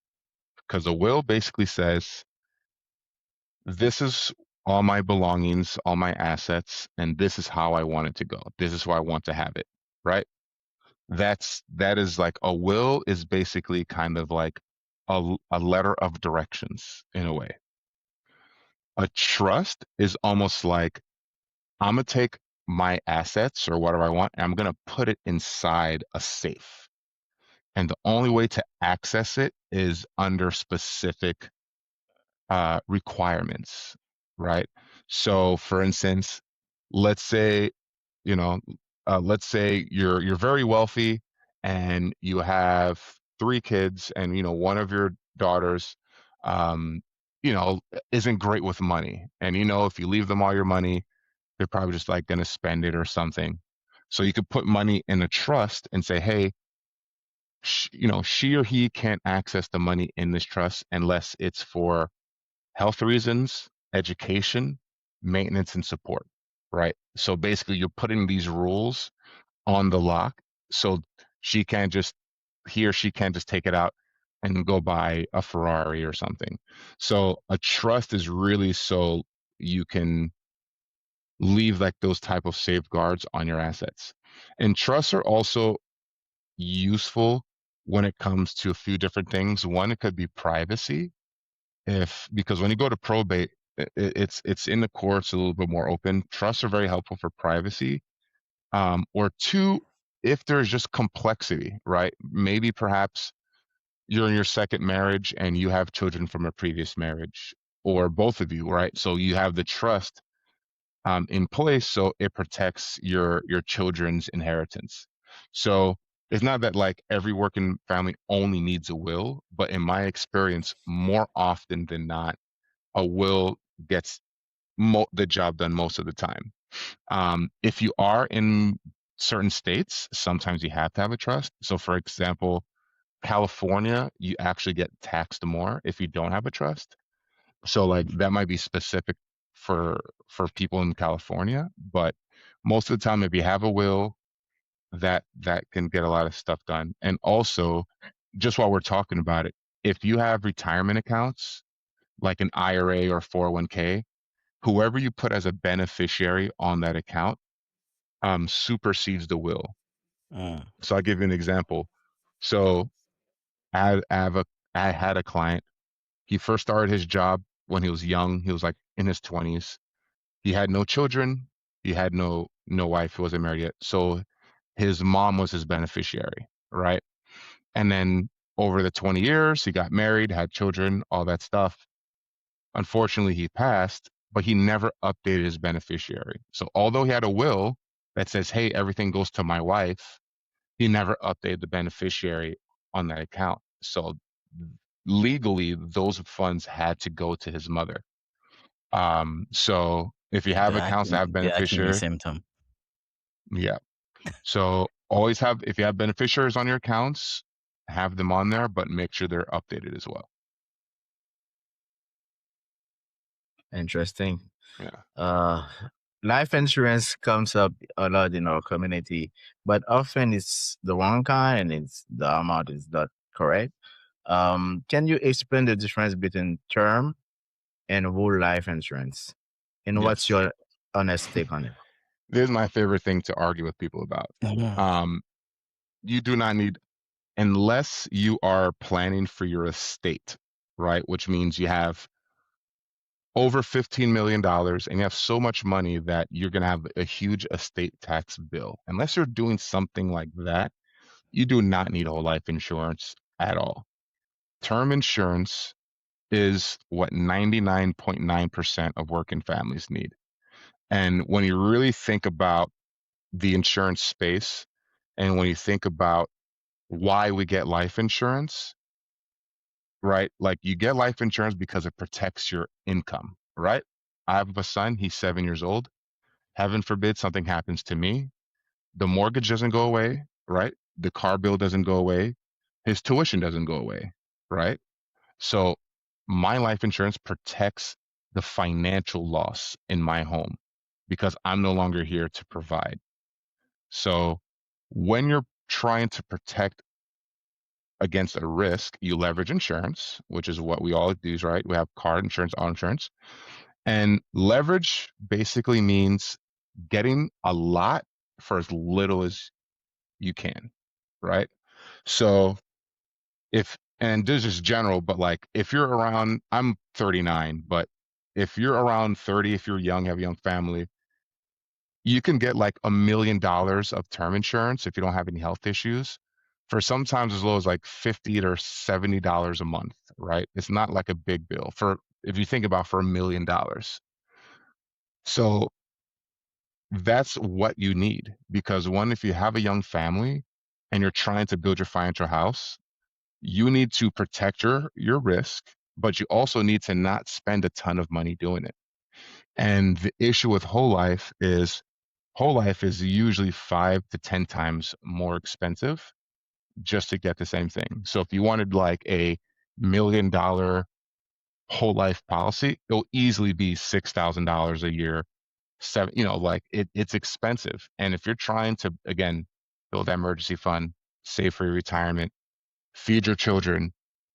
[SPEAKER 1] because a will basically says this is all my belongings, all my assets, and this is how I want it to go. This is where I want to have it, right? That is like a will is basically kind of like a letter of directions in a way. A trust is almost like I'm gonna take my assets or whatever I want, and I'm gonna put it inside a safe. And the only way to access it is under specific requirements, right? So, for instance, let's say, you know, let's say you're very wealthy and you have three kids, and one of your daughters, um, isn't great with money, and if you leave them all your money, they're probably just like going to spend it or something. So you could put money in a trust and say, hey, she or he can't access the money in this trust unless it's for health reasons, education, maintenance, and support, right? So basically, you're putting these rules on the lock, so he or she can't just take it out and go buy a Ferrari or something. So a trust is really so you can leave like those type of safeguards on your assets. And trusts are also useful when it comes to a few different things. One, it could be privacy, if because when you go to probate, it's in the courts a little bit more open. Trusts are very helpful for privacy. Or two, if there's just complexity, right? Maybe perhaps you're in your second marriage and you have children from a previous marriage, or both of you, right? So you have the trust in place, so it protects your children's inheritance. So it's not that like every working family only needs a will, but in my experience, more often than not, a will gets the job done most of the time. If you are in certain states, sometimes you have to have a trust. So, for example, California, you actually get taxed more if you don't have a trust. So, like that might be specific for people in California, but most of the time, if you have a will, that can get a lot of stuff done. And also, just while we're talking about it, if you have retirement accounts like an IRA or 401k, whoever you put as a beneficiary on that account supersedes the will.
[SPEAKER 3] Mm.
[SPEAKER 1] So I'll give you an example. So I had a client. He first started his job when he was young. He was like in his 20s. He had no children. He had no wife. He wasn't married yet. So his mom was his beneficiary, right? And then over the 20 years, he got married, had children, all that stuff. Unfortunately, he passed, but he never updated his beneficiary. So although he had a will that says, hey, everything goes to my wife, he never updated the beneficiary on that account. So legally, those funds had to go to his mother. So if you have accounts that have
[SPEAKER 3] The acne
[SPEAKER 1] beneficiary,
[SPEAKER 3] symptom.
[SPEAKER 1] yeah. So always if you have beneficiaries on your accounts, have them on there, but make sure they're updated as well.
[SPEAKER 4] Interesting.
[SPEAKER 1] Yeah.
[SPEAKER 4] Life insurance comes up a lot in our community, but often it's the wrong kind and it's the amount is not correct. Can you explain the difference between term and whole life insurance? And what's
[SPEAKER 1] Yes.
[SPEAKER 4] your honest take on it?
[SPEAKER 1] This is my favorite thing to argue with people about. Um, you do not need, unless you are planning for your estate, right? Which means you have over $15 million and you have so much money that you're going to have a huge estate tax bill. Unless you're doing something like that, you do not need whole life insurance at all. Term insurance is what 99.9% of working families need. And when you really think about the insurance space, and when you think about why we get life insurance, right? Like you get life insurance because it protects your income, right? I have a son, he's 7 years old. Heaven forbid something happens to me. The mortgage doesn't go away, right? The car bill doesn't go away. His tuition doesn't go away, right? So my life insurance protects the financial loss in my home because I'm no longer here to provide. So when you're trying to protect against a risk, you leverage insurance, which is what we all do, right? We have car insurance, auto insurance. And leverage basically means getting a lot for as little as you can, right? So and this is general, but like if you're around, I'm 39, but if you're around 30, if you're young, have a young family, you can get like $1 million of term insurance if you don't have any health issues for sometimes as low as like $50 or $70 a month, right? It's not like a big bill for if you think about for $1 million. So that's what you need because one, if you have a young family and you're trying to build your financial house, you need to protect your risk, but you also need to not spend a ton of money doing it. And the issue with whole life is usually 5 to 10 times more expensive just to get the same thing. So if you wanted like $1 million whole life policy, it'll easily be $6,000 a year. Like it's expensive. And if you're trying to, again, build that emergency fund, save for your retirement, feed your children,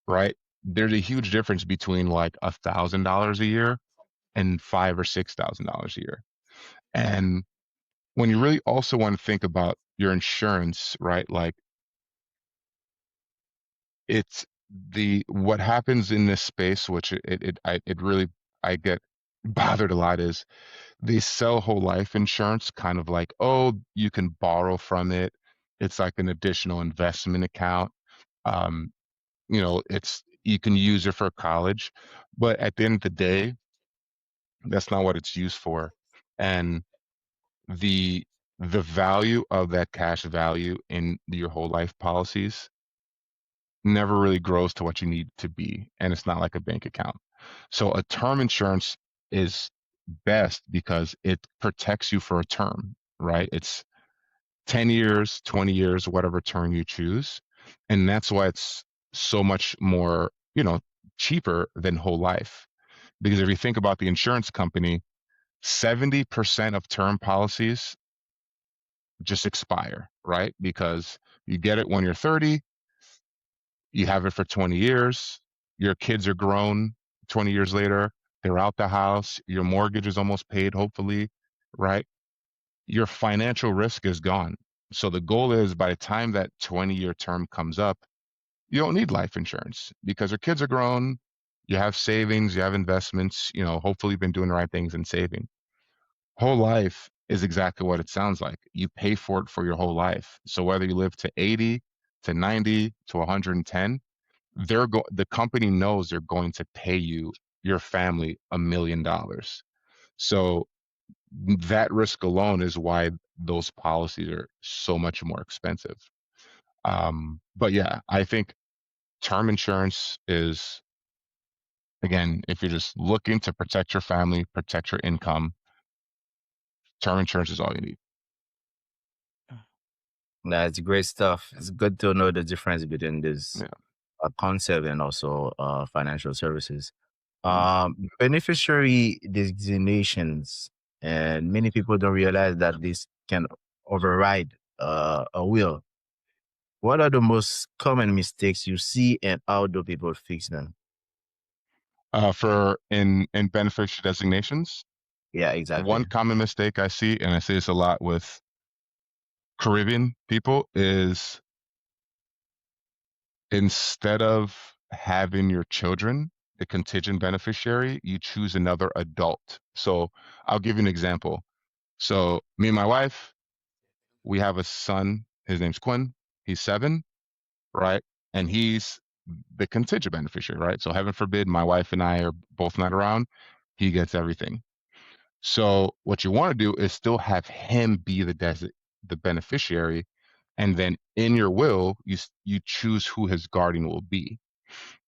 [SPEAKER 1] right? There's a huge difference between like $1,000 a year and $5,000 or $6,000 a year. And when you really also want to think about your insurance, right? Like it's what happens in this space, which it really I get bothered a lot is they sell whole life insurance kind of like, oh, you can borrow from it. It's like an additional investment account. Um, it's you can use it for college, but at the end of the day, that's not what it's used for. And the the value of that cash value in your whole life policies never really grows to what you need to be, and it's not like a bank account. So a term insurance is best because it protects you for a term, right? It's 10 years, 20 years, whatever term you choose. And that's why it's so much more, cheaper than whole life. Because if you think about the insurance company, 70% of term policies just expire, right? Because you get it when you're 30, you have it for 20 years, your kids are grown 20 years later, they're out the house, your mortgage is almost paid, hopefully, right? Your financial risk is gone. So the goal is by the time that 20-year term comes up, you don't need life insurance because your kids are grown, you have savings, you have investments, hopefully you've been doing the right things and saving. Whole life is exactly what it sounds like. You pay for it for your whole life. So whether you live to 80, to 90, to 110, the company knows they're going to pay you, your family, $1 million. So that risk alone is why those policies are so much more expensive. But yeah, I think term insurance is, again, if you're just looking to protect your family, protect your income, term insurance is all you need.
[SPEAKER 4] That's great stuff. It's good to know the difference between this
[SPEAKER 1] Yeah.
[SPEAKER 4] concept and also financial services.
[SPEAKER 1] Mm-hmm.
[SPEAKER 4] Beneficiary designations, and many people don't realize that this can override a will. What are the most common mistakes you see, and how do people fix them?
[SPEAKER 1] For in beneficiary designations,
[SPEAKER 4] Yeah,
[SPEAKER 1] one
[SPEAKER 4] exactly.
[SPEAKER 1] common mistake I see, and I see this a lot with Caribbean people, is instead of having your children, the contingent beneficiary, you choose another adult. So I'll give you an example. So me and my wife, we have a son. His name's Quinn. He's 7, right? And he's the contingent beneficiary, right? So heaven forbid my wife and I are both not around, he gets everything. So what you want to do is still have him be the beneficiary, and then in your will you choose who his guardian will be.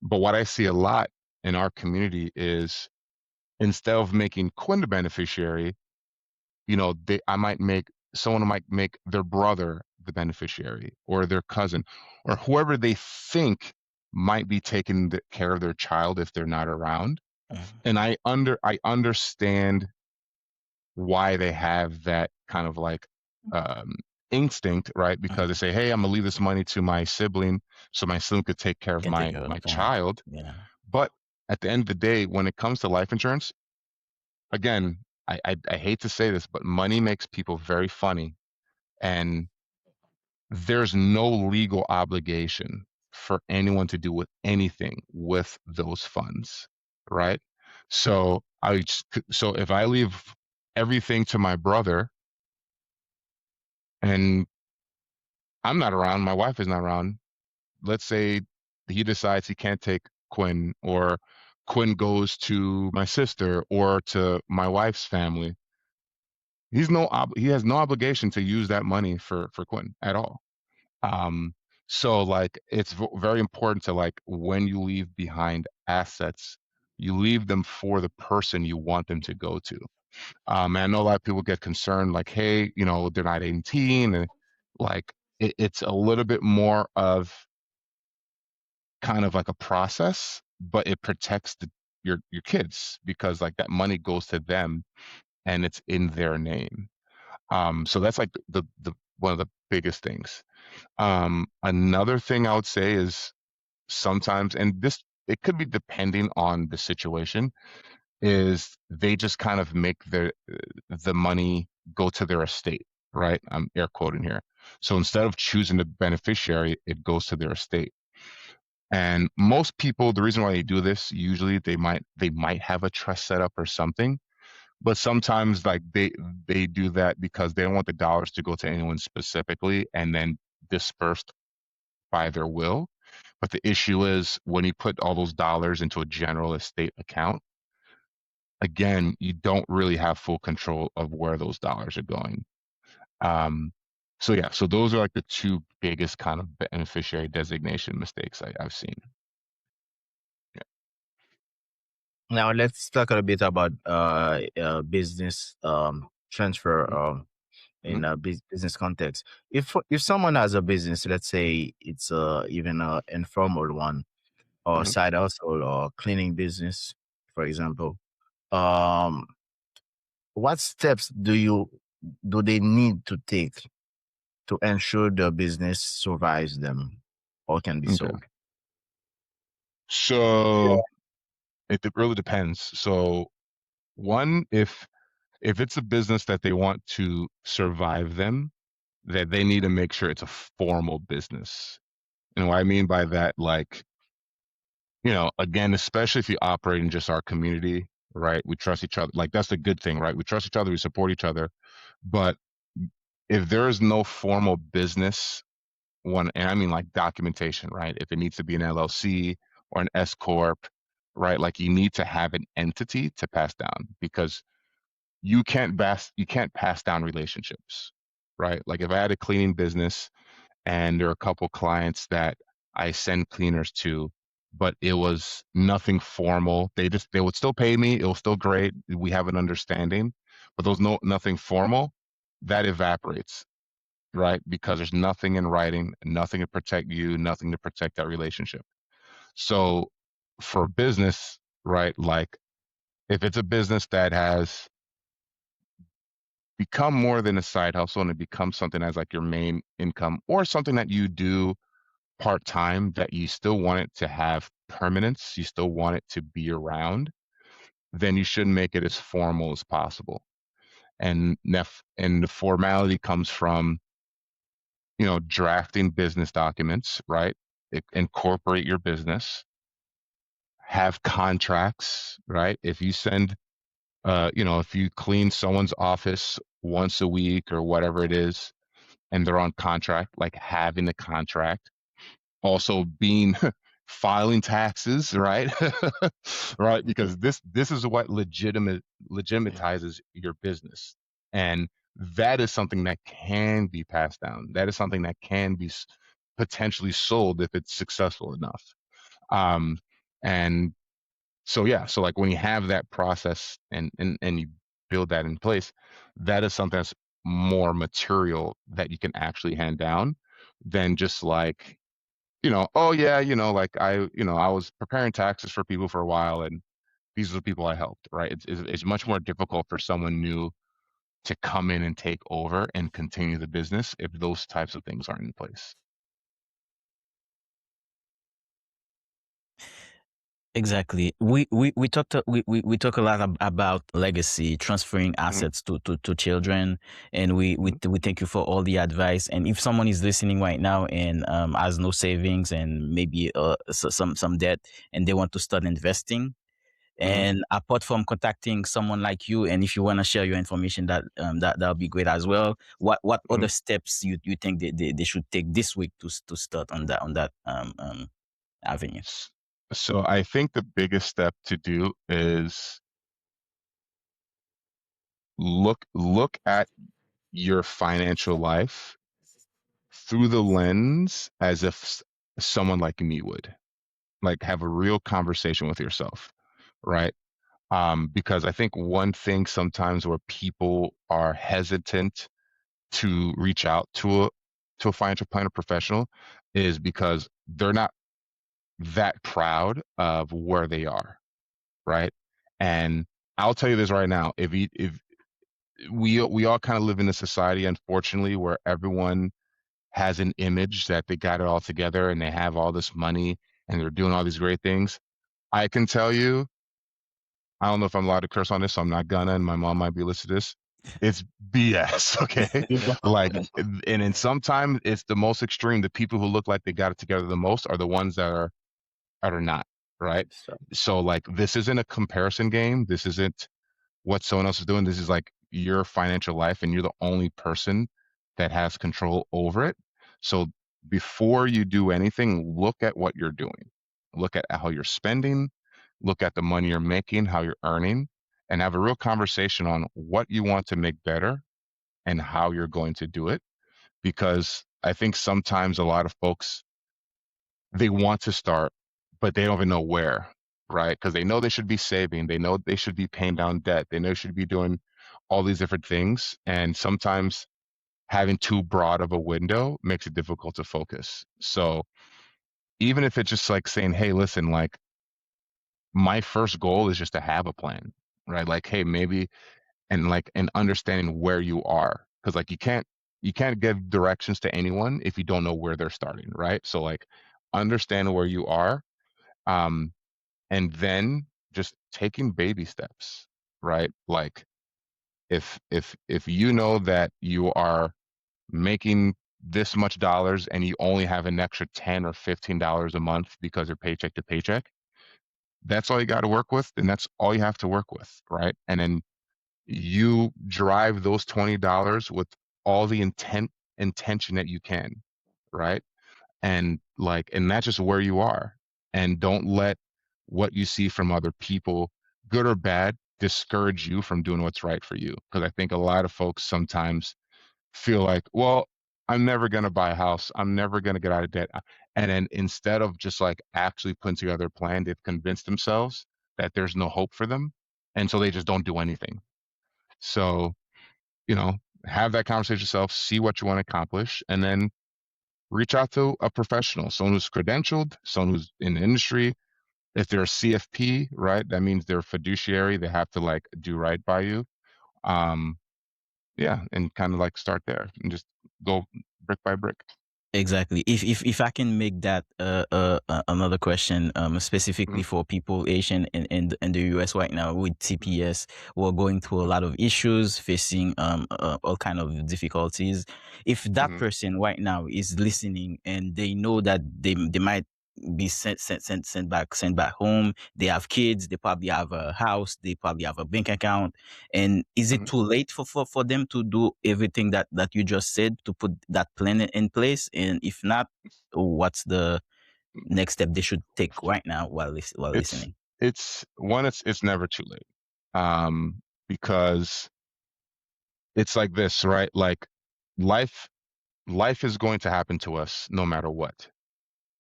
[SPEAKER 1] But what I see a lot in our community is instead of making Quinn the beneficiary, I might make someone might make their brother the beneficiary or their cousin or whoever they think might be taking care of their child if they're not around. And I understand why they have that kind of like um, instinct, right? Because they say, "Hey, I'm gonna leave this money to my sibling, so my sibling could take care of
[SPEAKER 3] Can take
[SPEAKER 1] my
[SPEAKER 3] care of
[SPEAKER 1] my
[SPEAKER 3] that.
[SPEAKER 1] child."
[SPEAKER 3] Yeah.
[SPEAKER 1] But at the end of the day, when it comes to life insurance, again, I hate to say this, but money makes people very funny, and there's no legal obligation for anyone to do with anything with those funds, right? So so if I leave everything to my brother and I'm not around, my wife is not around, let's say he decides he can't take Quinn, or Quinn goes to my sister or to my wife's family, he has no obligation to use that money for Quinn at all. Um, so like it's very important to, like, when you leave behind assets, you leave them for the person you want them to go to. And I know a lot of people get concerned, like, hey, they're not 18, and like it's a little bit more of kind of like a process, but it protects your kids, because like that money goes to them and it's in their name. So that's like the one of the biggest things. Another thing I would say is sometimes, and this it could be depending on the situation, is they just kind of make the money go to their estate, right? I'm air quoting here. So instead of choosing the beneficiary, it goes to their estate. And most people, the reason why they do this, usually they might have a trust set up or something, but sometimes like they do that because they don't want the dollars to go to anyone specifically and then dispersed by their will. But the issue is when you put all those dollars into a general estate account, again, you don't really have full control of where those dollars are going. Um, so yeah, so those are like the two biggest kind of beneficiary designation mistakes I've seen.
[SPEAKER 4] Now let's talk a bit about business transfer
[SPEAKER 1] Mhm,
[SPEAKER 4] in a business context. If someone has a business, let's say it's even a informal one, or
[SPEAKER 1] mhm.
[SPEAKER 4] side hustle, or cleaning business, for example, um, what steps do they need to take to ensure the business survives them or can be
[SPEAKER 1] Okay.
[SPEAKER 4] sold?
[SPEAKER 1] So it really depends. So one, if it's a business that they want to survive them, that they need to make sure it's a formal business. And what I mean by that, like, again, especially if you operate in just our community, right? We trust each other. Like, that's the good thing, right? We trust each other, we support each other. But if there is no formal business, and I mean like documentation, right? If it needs to be an LLC or an S corp, right? Like, you need to have an entity to pass down, because you can't pass down relationships, right? Like, if I had a cleaning business and there are a couple clients that I send cleaners to, but it was nothing formal. They would still pay me. It was still great. We have an understanding, but those nothing formal, that evaporates, right? Because there's nothing in writing, nothing to protect you, nothing to protect that relationship. So for business, right? Like, if it's a business that has become more than a side hustle and it becomes something as like your main income, or something that you do part time, that you still want it to have permanence, you still want it to be around, then you should make it as formal as possible. And the formality comes from, drafting business documents, right? Incorporate your business, have contracts, right? If you clean someone's office once a week or whatever it is, and they're on contract, like having the contract, also being filing taxes, right? Right, because this is what legitimizes your business, and that is something that can be passed down. That is something that can be potentially sold if it's successful enough. Um, and so yeah, so like when you have that process and you build that in place, that is something that's more material that you can actually hand down than just like, oh yeah, like I was preparing taxes for people for a while, and these are the people I helped, right? It's much more difficult for someone new to come in and take over and continue the business if those types of things aren't in place.
[SPEAKER 3] Exactly. We talked we talk a lot about legacy, transferring
[SPEAKER 1] Mhm,
[SPEAKER 3] assets to children, and
[SPEAKER 1] mhm,
[SPEAKER 3] we thank you for all the advice. And if someone is listening right now and has no savings and maybe some debt, and they want to start investing,
[SPEAKER 1] mhm.
[SPEAKER 3] and apart from contacting someone like you, and if you want to share your information, that'll be great as well. What
[SPEAKER 1] Mhm.
[SPEAKER 3] other steps you think they should take this week to start on that avenue?
[SPEAKER 1] S- So I think the biggest step to do is look at your financial life through the lens as if someone like me would. Like have a real conversation with yourself, right? Because I think one thing sometimes where people are hesitant to reach out to a financial planner professional is because they're not that proud of where they are, right? And I'll tell you this right now: if we all kind of live in a society, unfortunately, where everyone has an image that they got it all together and they have all this money and they're doing all these great things. I can tell you, I don't know if I'm allowed to curse on this, so I'm not gonna, and my mom might be listening to this. It's BS, okay? Like, and then sometimes it's the most extreme. The people who look like they got it together the most are the ones that are not, right?
[SPEAKER 4] So,
[SPEAKER 1] So like this isn't a comparison game. This isn't what someone else is doing. This is like your financial life and you're the only person that has control over it. So before you do anything, look at what you're doing. Look at how you're spending, look at the money you're making, how you're earning, and have a real conversation on what you want to make better and how you're going to do it. Because I think sometimes a lot of folks they want to start, but they don't even know where, right? Because they know they should be saving, they know they should be paying down debt, they know they should be doing all these different things. And sometimes having too broad of a window makes it difficult to focus. So even if it's just like saying, hey, listen, like my first goal is just to have a plan, right? Like, hey, maybe and understanding where you are. Because like you can't give directions to anyone if you don't know where they're starting, right? So like understand where you are. Um, and then just taking baby steps, right? Like if you know that you are making this much dollars and you only have an extra $10 or $15 a month because you're paycheck to paycheck, that's all you got to work with, and that's all you have to work with, right? And then you drive those $20 with all the intention that you can, right? And that's just where you are. And don't let what you see from other people, good or bad, discourage you from doing what's right for you. Because I think a lot of folks sometimes feel like, well, I'm never going to buy a house, I'm never going to get out of debt. And then instead of just like actually putting together a plan, they've convinced themselves that there's no hope for them, and so they just don't do anything. So, you know, have that conversation with yourself, see what you want to accomplish, and then reach out to a professional, someone who's credentialed, someone who's in the industry. If they're a CFP, right, that means they're a fiduciary. They have to like do right by you. Um, yeah, and kind of like start there and just go brick by brick.
[SPEAKER 3] Exactly. If I can make that another question, specifically
[SPEAKER 1] Mhm,
[SPEAKER 3] for people Asian in the US right now with TPS, we're going through a lot of issues, facing all kind of difficulties. If that
[SPEAKER 1] mhm,
[SPEAKER 3] person right now is listening and they know that they might be sent back home, they have kids, they probably have a house, they probably have a bank account, and is it
[SPEAKER 1] mhm.
[SPEAKER 3] too late for them to do everything that you just said, to put that plan in place? And if not, what's the next step they should take right now while
[SPEAKER 1] It's
[SPEAKER 3] listening?
[SPEAKER 1] it's never too late. Um, because it's like this, right? Like life life is going to happen to us no matter what.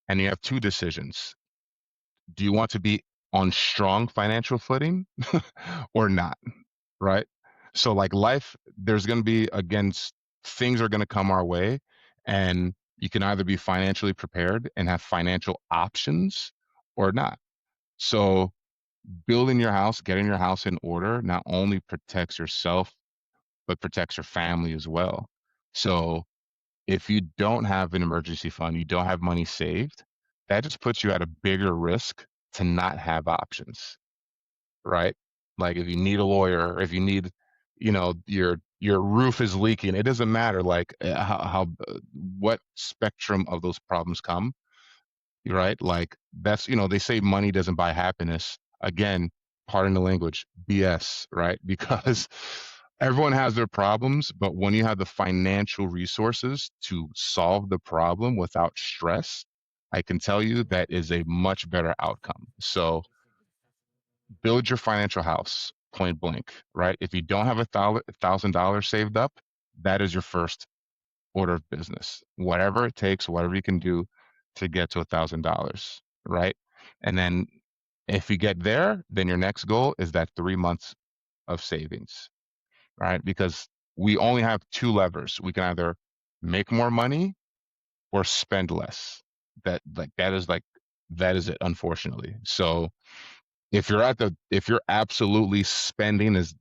[SPEAKER 1] And you have two decisions. Do you want to be on strong financial footing or not? Right? So like life, there's going to be things are going to come our way, and you can either be financially prepared and have financial options or not. So building your house, getting your house in order not only protects yourself, but protects your family as well. So if you don't have an emergency fund, you don't have money saved, that just puts you at a bigger risk to not have options, right? Like if you need a lawyer, or if you need, your roof is leaking, it doesn't matter like what spectrum of those problems come, right? Like that's, they say money doesn't buy happiness. Again, pardon the language, BS, right? Because everyone has their problems, but when you have the financial resources to solve the problem without stress, I can tell you that is a much better outcome. So build your financial house, point blank, right? If you don't have $1,000 saved up, that is your first order of business. Whatever it takes, whatever you can do to get to $1,000, right? And then if you get there, then your next goal is that 3 months of savings, right? Because we only have two levers. We can either make more money or spend less. That is it, unfortunately. So if you're absolutely spending as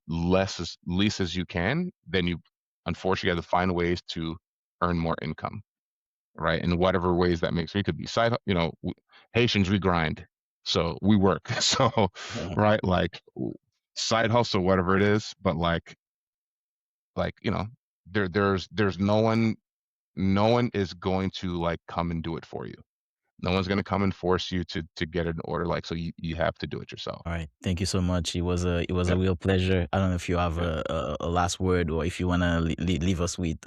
[SPEAKER 1] least as you can, then you unfortunately have to find ways to earn more income, right? In whatever ways that makes. It could be Haitians, we grind, so we work. So right, like side hustle, whatever it is, but like there's no one is going to like come and do it for you. No one's going to come and force you to get an order, like, so you have to do it yourself.
[SPEAKER 3] All right. Thank you so much. It was a
[SPEAKER 1] Yep.
[SPEAKER 3] real pleasure. I don't know if you have
[SPEAKER 1] Yep.
[SPEAKER 3] a last word, or if you want to leave us with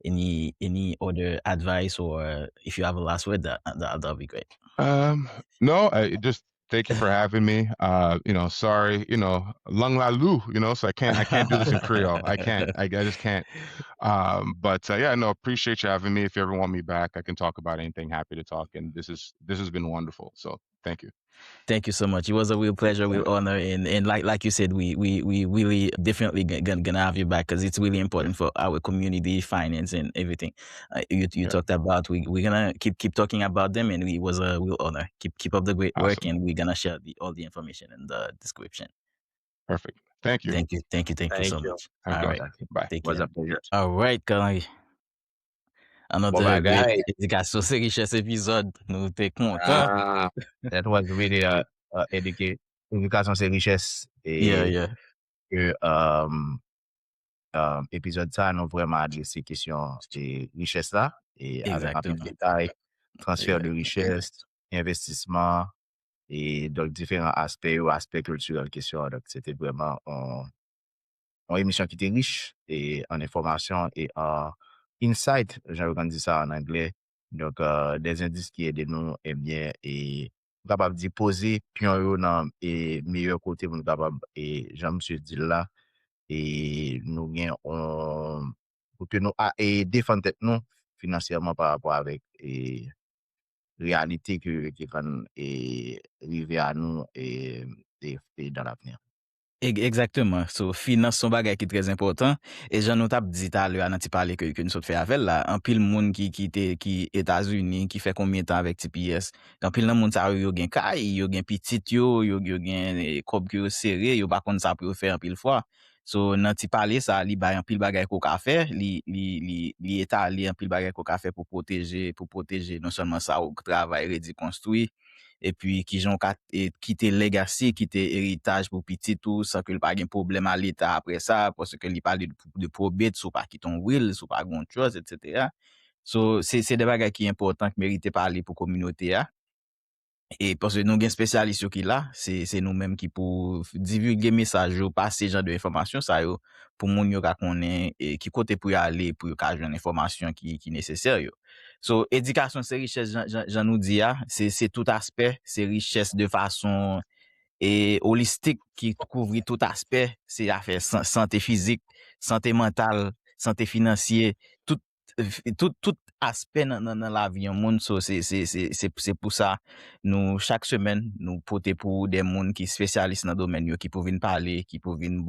[SPEAKER 3] any other advice, or if you have a last word, that'll be great.
[SPEAKER 1] No, I just thank you for having me. Sorry, lung la lu, so I can't do this in Creole. I can't. I just can't. But yeah, no, appreciate you having me. If you ever want me back, I can talk about anything. Happy to talk. And this has been wonderful. So thank you.
[SPEAKER 3] Thank you so much. It was a real pleasure, real honor, and like you said, we really definitely gonna have you back, because it's really important for our community, finance, and everything. You
[SPEAKER 1] Yeah.
[SPEAKER 3] talked about, we're gonna keep talking about them, and it was a real honor. Keep up the great work,
[SPEAKER 1] Awesome.
[SPEAKER 3] and we're gonna share all the information in the description.
[SPEAKER 1] Perfect. Thank you.
[SPEAKER 3] Thank you so
[SPEAKER 4] Thank you.
[SPEAKER 3] much.
[SPEAKER 1] Have a
[SPEAKER 3] All
[SPEAKER 1] good
[SPEAKER 3] right,
[SPEAKER 1] one. Bye.
[SPEAKER 3] take
[SPEAKER 4] Was
[SPEAKER 3] care.
[SPEAKER 4] a pleasure.
[SPEAKER 3] All right, Kalari.
[SPEAKER 4] Bon
[SPEAKER 3] Another great
[SPEAKER 4] bagay.
[SPEAKER 3] éducation c'est richesse épisode. Nous t'es content.
[SPEAKER 4] Ah, that was really éducation c'est richesse,
[SPEAKER 3] Yeah,
[SPEAKER 4] et
[SPEAKER 3] yeah.
[SPEAKER 4] que épisode ça nous vraiment adressé question de richesse là, et avec un peu de
[SPEAKER 3] Exactement.
[SPEAKER 4] détail, transfert de
[SPEAKER 3] Yeah.
[SPEAKER 4] richesse, investissement, et donc différents aspects ou aspects culturels question. Donc c'était vraiment une émission qui était riche et en information et en insight, j'aurais dit ça en anglais. Donc, des indices qui aident nous, eh bien, et capable de poser pion yo dans et meilleur côté pour nous capable, et j'aime monsieur dit là, et nous gain pour que nous et défendre tête nous financièrement par rapport avec et réalité qui quand et arriver à nous et dans l'avenir.
[SPEAKER 3] Exactement. So, finance son bagay ki très important. Et jan nou tap di ta lè an ti pale que nou sot fè avel la. An pil moun ki Etats-Unis, ki fè kombien tan avèk TPS. An pil nan moun sa yo gen kay, yo gen pitit yo gen kob ki yo sere, yo bakon sa pou yo fè an pil fwa. So, nan ti pale sa, li bay an pil bagay ko ka fè, li etale an pil bagay ko ka fè pou protéger non seulement sa ou travay redi konstoui, et puis qui j'ont quitté legacy, quitté héritage pour petit tout, sans que le pas de problème à l'état après ça, parce que il parle de probate, sous pas qui ton will, sous pas grand chose, etc. So, c'est des bagages qui sont importants, qui méritent parler pour la communauté, hein. Et parce que nous avons spécialistes qui là, c'est nous-mêmes qui pour divulguer message, passer genre de information, ça yo, pour moun yo ka konnen, et qui côté pour y aller, pour y ka joindre information qui nécessaire yo. So, éducation c'est richesse, j'en nous dit, c'est tout aspect, c'est richesse de façon et holistique qui couvre tout aspect, c'est affaire santé physique, santé mentale, santé financière, tout aspect dans la vie en monde. So, c'est pour ça nous chaque semaine nous porter pour des monde qui spécialistes dans le domaine qui peuvent venir parler, qui peuvent venir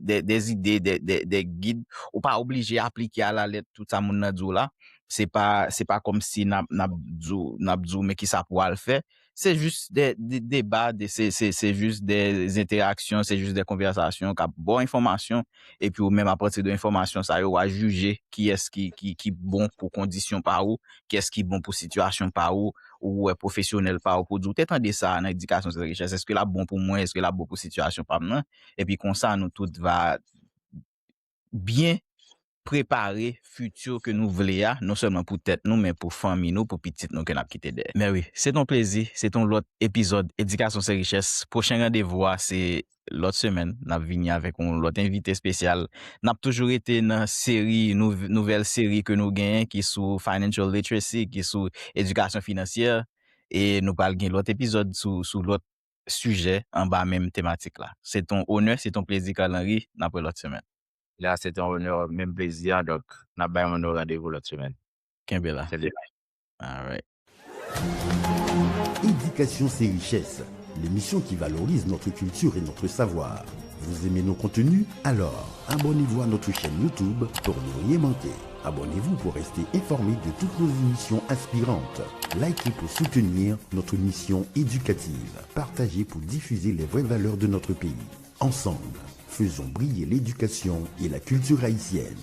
[SPEAKER 3] des idées, des guides, ou pas obligé à appliquer à la lettre tout ça monde nan djou là. C'est pas comme si n'a mais qui ça pour le faire. c'est juste des débats, c'est juste des interactions, c'est juste des conversations, qui a bonne information, et puis ou même à partir de l'information, ça y a juger qui est-ce qui bon pour condition par où, qui est-ce qui bon pour situation par où, ou est professionnel par où, pour dire, t'entendez ça dans l'éducation de richesse, est-ce que là bon pour moi, est-ce que là bon pour situation par moi, et puis comme ça, nous tout va bien préparer futur que nous voulons, non seulement pour tête nous, mais pour famille nous, pour petite nous, que nous avons quitté derrière. Mais oui, c'est ton plaisir, c'est ton l'autre épisode, Éducation c'est richesse. Prochain rendez-vous, c'est l'autre semaine, nous venons avec l'autre invité spécial. Nous avons toujours été dans série, nouvelle série que nous gagnons, qui est sur Financial Literacy, qui est sur éducation financière, et nous parlons de l'autre épisode sur l'autre sujet, en bas même thématique là. C'est ton honneur, c'est ton plaisir, Carl-Henri, après l'autre semaine.
[SPEAKER 4] Là, c'était un honneur, même plaisir. Donc, n'a pas un rendez-vous l'autre semaine.
[SPEAKER 3] Kimbella.
[SPEAKER 4] C'est bien.
[SPEAKER 3] All right.
[SPEAKER 2] Éducation c'est richesse, l'émission qui valorise notre culture et notre savoir. Vous aimez nos contenus? Alors, abonnez-vous à notre chaîne YouTube pour ne rien manquer. Abonnez-vous pour rester informé de toutes nos émissions inspirantes. Likez pour soutenir notre mission éducative. Partagez pour diffuser les vraies valeurs de notre pays. Ensemble, faisons briller l'éducation et la culture haïtienne.